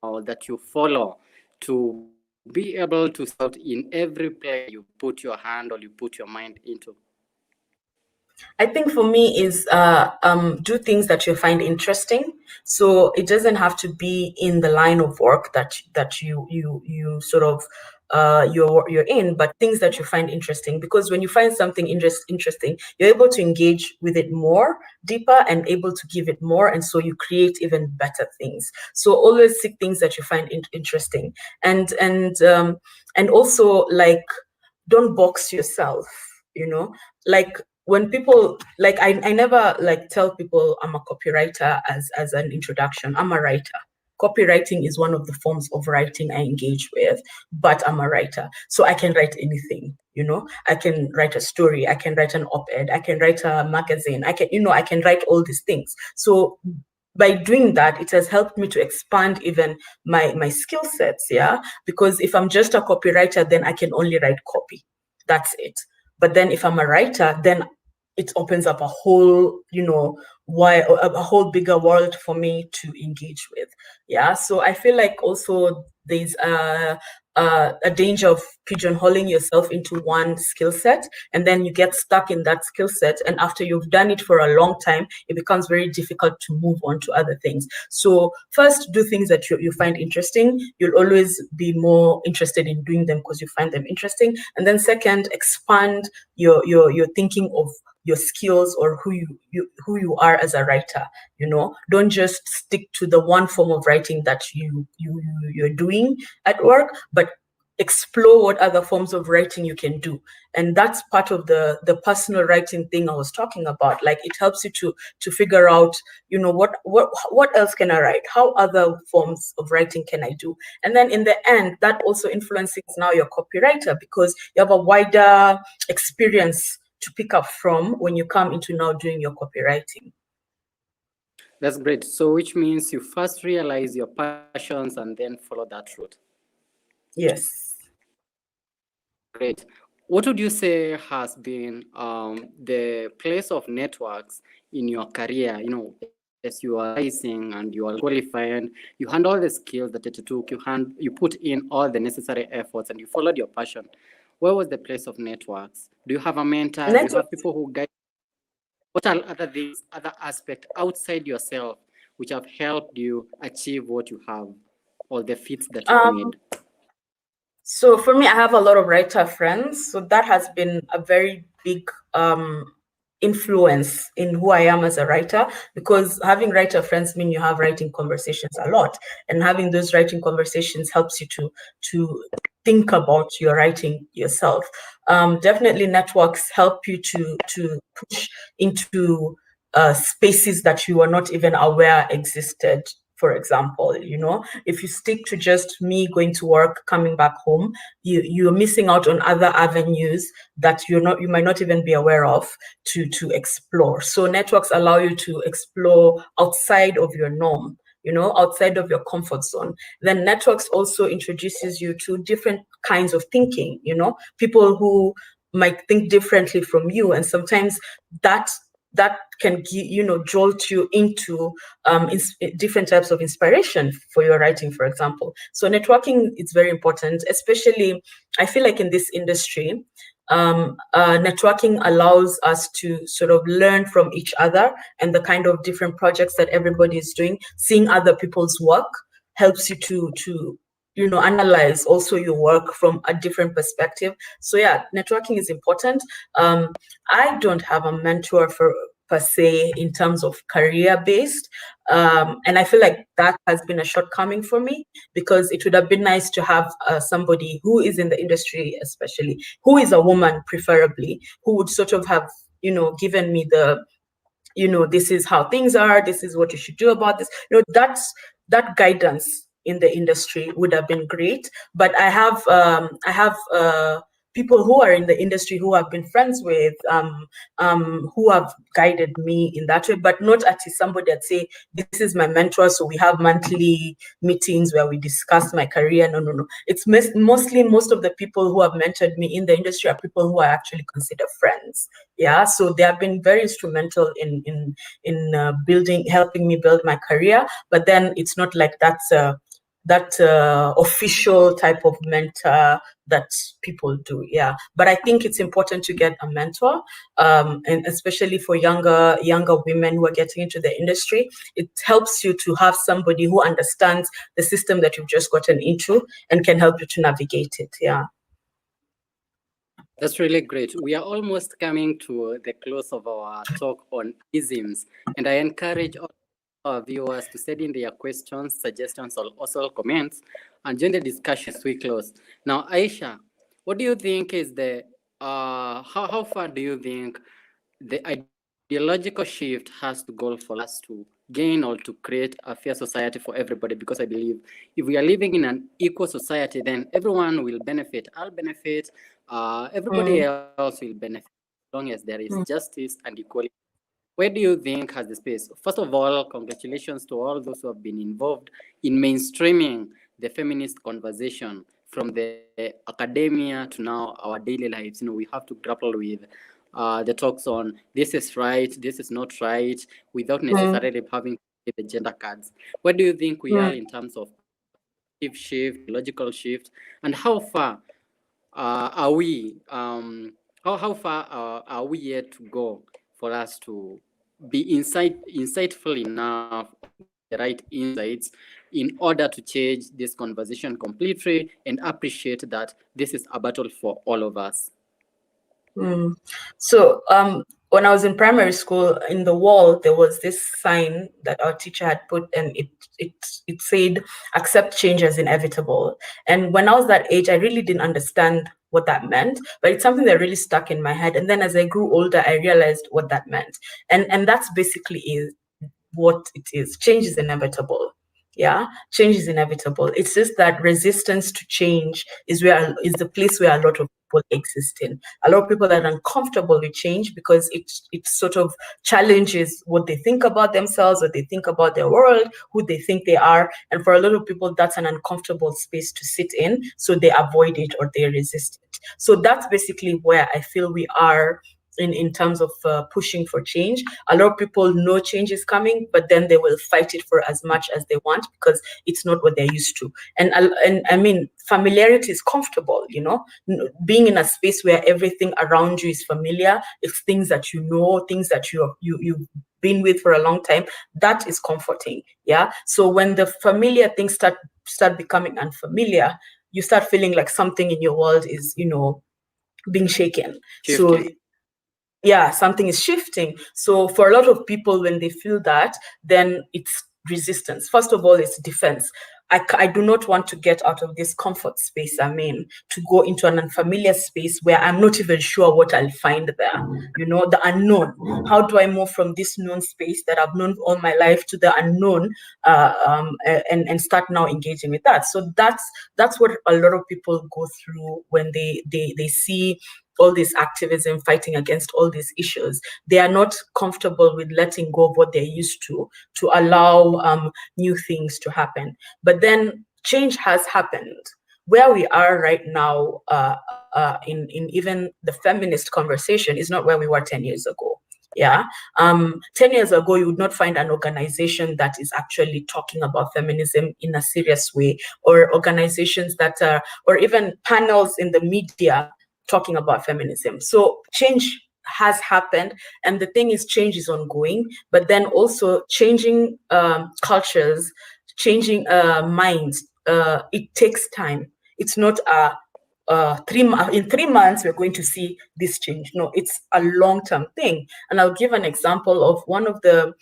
or that you follow to be able to sort in every play you put your hand or you put your mind into? I think for me is do things that you find interesting. So it doesn't have to be in the line of work that you sort of you're in, but things that you find interesting. Because when you find something interesting, you're able to engage with it more deeper and able to give it more, and so you create even better things. So always seek things that you find interesting, and also, like, don't box yourself. Like, when people, like, I never like tell people I'm a copywriter as an introduction. I'm a writer. Copywriting is one of the forms of writing I engage with, but I'm a writer. So I can write anything, I can write a story, I can write an op-ed, I can write a magazine, I can write all these things. So by doing that, it has helped me to expand even my skill sets, yeah? Because if I'm just a copywriter, then I can only write copy. That's it. But then if I'm a writer, then it opens up a whole, a whole bigger world for me to engage with. Yeah. So I feel like also there's a danger of pigeonholing yourself into one skill set, and then you get stuck in that skill set. And after you've done it for a long time, it becomes very difficult to move on to other things. So first, do things that you find interesting. You'll always be more interested in doing them because you find them interesting. And then second, expand your thinking of your skills or who you are as a writer. Don't just stick to the one form of writing that you're doing at work, but explore what other forms of writing you can do. And that's part of the personal writing thing I was talking about. Like, it helps you to figure out, what else can I write? How other forms of writing can I do? And then in the end, that also influences now your copywriter, because you have a wider experience to pick up from when you come into now doing your copywriting. That's great. So which means you first realize your passions and then follow that route. Yes. Great. What would you say has been the place of networks in your career? As you are rising and you are qualifying, you hand all the skills that it took, you put in all the necessary efforts and you followed your passion. Where was the place of networks? Do you have a mentor? Do you have people who guide? What are other things, other aspects outside yourself which have helped you achieve what you have, or the feats that you made? So for me, I have a lot of writer friends. So that has been a very big influence in who I am as a writer, because having writer friends mean you have writing conversations a lot, and having those writing conversations helps you to think about your writing yourself. Definitely networks help you to push into spaces that you are not even aware existed. For example, if you stick to just me going to work, coming back home, you're missing out on other avenues that you might not even be aware of to explore. So networks allow you to explore outside of your norm, outside of your comfort zone. Then networks also introduces you to different kinds of thinking, people who might think differently from you, and sometimes that can jolt you into different types of inspiration for your writing, for example. So networking is very important, especially I feel like in this industry. Networking allows us to sort of learn from each other and the kind of different projects that everybody is doing. Seeing other people's work helps you to analyze also your work from a different perspective. So yeah, networking is important. I don't have a mentor per se in terms of career based. And I feel like that has been a shortcoming for me, because it would have been nice to have somebody who is in the industry, especially who is a woman, preferably, who would sort of have, given me the, this is how things are, this is what you should do about this. That guidance in the industry would have been great. But I have people who are in the industry who I've been friends with, who have guided me in that way, but not as somebody that say, this is my mentor, so we have monthly meetings where we discuss my career. No. It's mostly most of the people who have mentored me in the industry are people who I actually consider friends. Yeah, so they have been very instrumental in helping me build my career. But then it's not like that's that official type of mentor that people do. Yeah, but I think it's important to get a mentor, and especially for younger women who are getting into the industry. It helps you to have somebody who understands the system that you've just gotten into and can help you to navigate it. Yeah. That's really great. We are almost coming to the close of our talk on isms, and I encourage all our viewers to send in their questions, suggestions, or also comments, and join the discussion as we close. Now, Aisha, what do you think is the how far do you think the ideological shift has to go for us to gain or to create a fair society for everybody? Because I believe if we are living in an equal society, then everyone will benefit. I'll benefit. Everybody else will benefit, as long as there is justice and equality. Where do you think has the space? First of all, congratulations to all those who have been involved in mainstreaming the feminist conversation from the academia to now our daily lives. We have to grapple with the talks on this is right, this is not right, without necessarily having the gender cards. Where do you think we are in terms of shift, logical shift, and how far are we? How far are we yet to go for us to be insightful enough, the right insights, in order to change this conversation completely and appreciate that this is a battle for all of us? So when I was in primary school, in the wall there was this sign that our teacher had put, and it said, "Accept change as inevitable." And when I was that age, I really didn't understand what that meant, but it's something that really stuck in my head. And then as I grew older, I realized what that meant, and that's basically is what it is. Change is inevitable. Yeah, change is inevitable. It's just that resistance to change is the place where a lot of people exist in. A lot of people are uncomfortable with change because it sort of challenges what they think about themselves, what they think about their world, who they think they are. And for a lot of people, that's an uncomfortable space to sit in. So they avoid it or they resist it. So that's basically where I feel we are in terms of pushing for change. A lot of people know change is coming, but then they will fight it for as much as they want because it's not what they're used to. And I mean, familiarity is comfortable, you know, being in a space where everything around you is familiar. It's things that you know, things that you've been with for a long time. That is comforting. Yeah. So when the familiar things start becoming unfamiliar, you start feeling like something in your world is, you know, being shaken. Shifting. So yeah, something is shifting. So for a lot of people, when they feel that, then it's resistance. First of all, it's defense. I do not want to get out of this comfort space I'm in to go into an unfamiliar space where I'm not even sure what I'll find there. You know, the unknown. How do I move from this known space that I've known all my life to the unknown, and start now engaging with that? So that's what a lot of people go through when they see all this activism, fighting against all these issues. They are not comfortable with letting go of what they're used to allow new things to happen. But then change has happened. Where we are right now, in even the feminist conversation, is not where we were 10 years ago. Yeah. 10 years ago, you would not find an organization that is actually talking about feminism in a serious way, or organizations that are, or even panels in the media talking about feminism. So change has happened, and the thing is, change is ongoing, but then also changing cultures, changing minds, it takes time. It's not in 3 months we're going to see this change. No, it's a long-term thing. And I'll give an example of one of the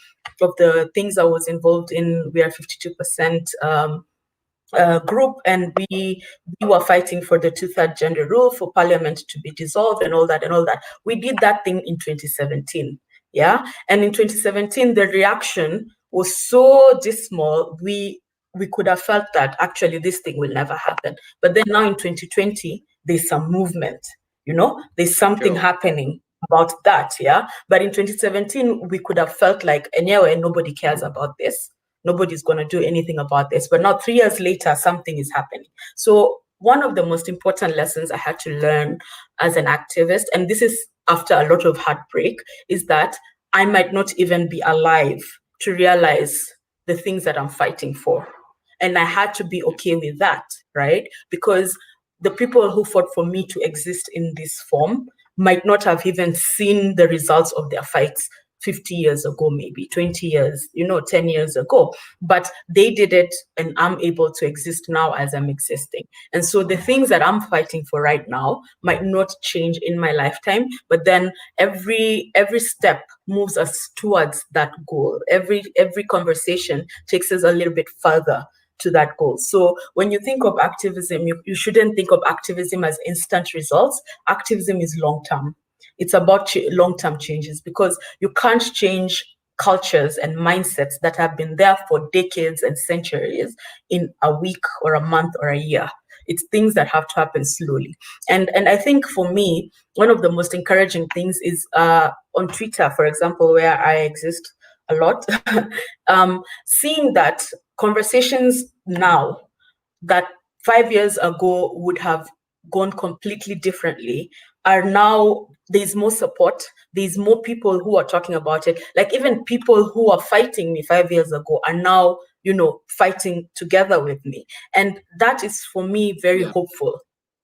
things I was involved in. We are 52% group, and we were fighting for the 2/3 gender rule, for parliament to be dissolved, and all that and all that. We did that thing in 2017. Yeah. And in 2017, the reaction was so dismal, we could have felt that actually this thing will never happen. But then now in 2020, there's some movement, you know, there's something happening about that. Yeah. But in 2017, we could have felt like, anyway, nobody cares about this. Nobody's going to do anything about this. But now 3 years later, something is happening. So one of the most important lessons I had to learn as an activist, and this is after a lot of heartbreak, is that I might not even be alive to realize the things that I'm fighting for. And I had to be okay with that, right? Because the people who fought for me to exist in this form might not have even seen the results of their fights 50 years ago, maybe 20 years, 10 years ago, but they did it, and I'm able to exist now as I'm existing. And so the things that I'm fighting for right now might not change in my lifetime, but then every step moves us towards that goal. Every conversation takes us a little bit further to that goal. So when you think of activism, you shouldn't think of activism as instant results. Activism is long-term. It's about long-term changes, because you can't change cultures and mindsets that have been there for decades and centuries in a week or a month or a year. It's things that have to happen slowly. And I think for me, one of the most encouraging things is on Twitter, for example, where I exist a lot, seeing that conversations now that 5 years ago would have gone completely differently are now, there's more support, there's more people who are talking about it. Like even people who are fighting me 5 years ago are now, fighting together with me. And that is for me very hopeful,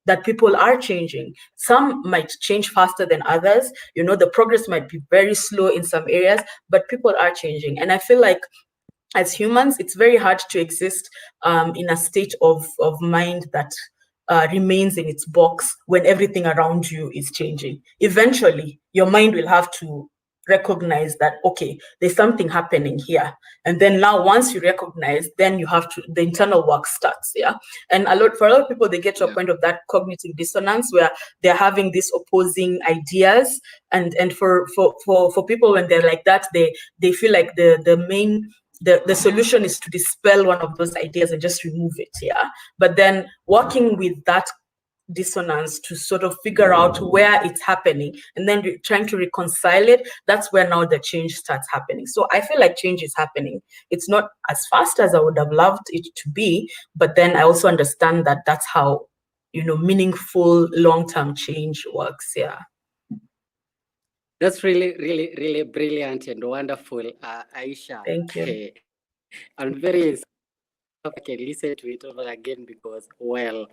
that people are changing. Some might change faster than others. The progress might be very slow in some areas, but people are changing. And I feel like as humans, it's very hard to exist in a state of mind that remains in its box when everything around you is changing. Eventually, your mind will have to recognize that, okay, there's something happening here. And then now once you recognize, then you have to, the internal work starts. Yeah. And for a lot of people, they get to a point of that cognitive dissonance where they're having these opposing ideas. And for people, when they're like that, they feel like the solution is to dispel one of those ideas and just remove it. Yeah. But then working with that dissonance to sort of figure out where it's happening and then trying to reconcile it, that's where now the change starts happening. So I feel like change is happening. It's not as fast as I would have loved it to be, but then I also understand that that's how, meaningful long-term change works. Yeah. That's really, really, really brilliant and wonderful, Aisha. Thank you. I'm very I can listen to it over again because, well,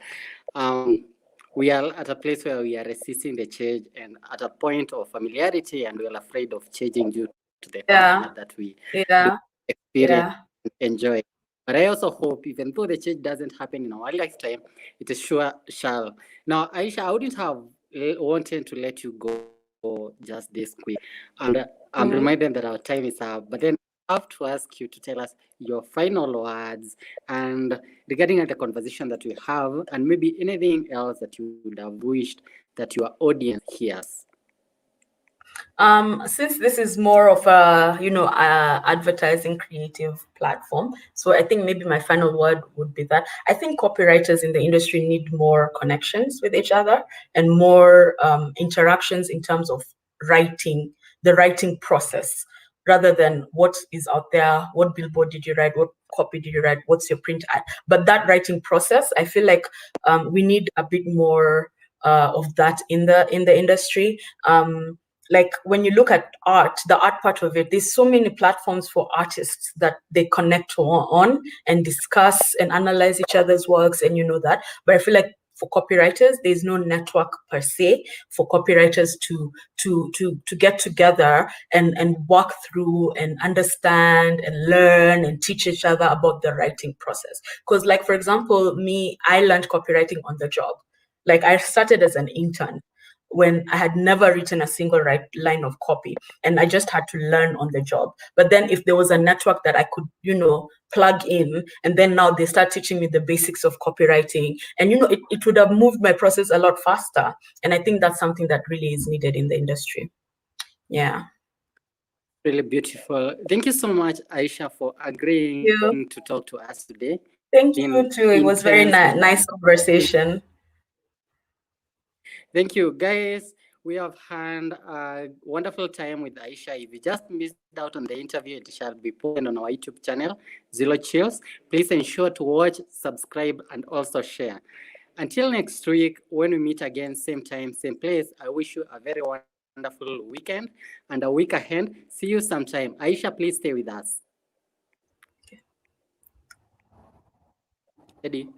we are at a place where we are resisting the change and at a point of familiarity, and we're afraid of changing due to the partner that we experience and enjoy. But I also hope, even though the change doesn't happen in our lifetime, it is sure shall. Now, Aisha, I wouldn't have wanted to let you go just this quick. And I'm reminded that our time is up, but then I have to ask you to tell us your final words and regarding the conversation that we have, and maybe anything else that you would have wished that your audience hears. Since this is more of a, advertising creative platform, so I think maybe my final word would be that I think copywriters in the industry need more connections with each other and more interactions in terms of the writing process, rather than what is out there, what billboard did you write, what copy did you write, what's your print ad. But that writing process, I feel like we need a bit more of that in the industry. Like when you look at art, the art part of it, there's so many platforms for artists that they connect on and discuss and analyze each other's works, and that. But I feel like for copywriters, there's no network per se for copywriters to get together and work through and understand and learn and teach each other about the writing process. Because, like, for example, I learned copywriting on the job. Like, I started as an intern when I had never written a single line of copy, and I just had to learn on the job. But then if there was a network that I could, plug in, and then now they start teaching me the basics of copywriting, and, it would have moved my process a lot faster. And I think that's something that really is needed in the industry. Yeah. Really beautiful. Thank you so much, Aisha, for agreeing to talk to us today. Thank you too. It was very nice conversation. Thank you, guys. We have had a wonderful time with Aisha. If you just missed out on the interview, it shall be posted on our YouTube channel, Zero Chills. Please ensure to watch, subscribe, and also share. Until next week, when we meet again, same time, same place, I wish you a very wonderful weekend and a week ahead. See you sometime. Aisha, please stay with us. Ready?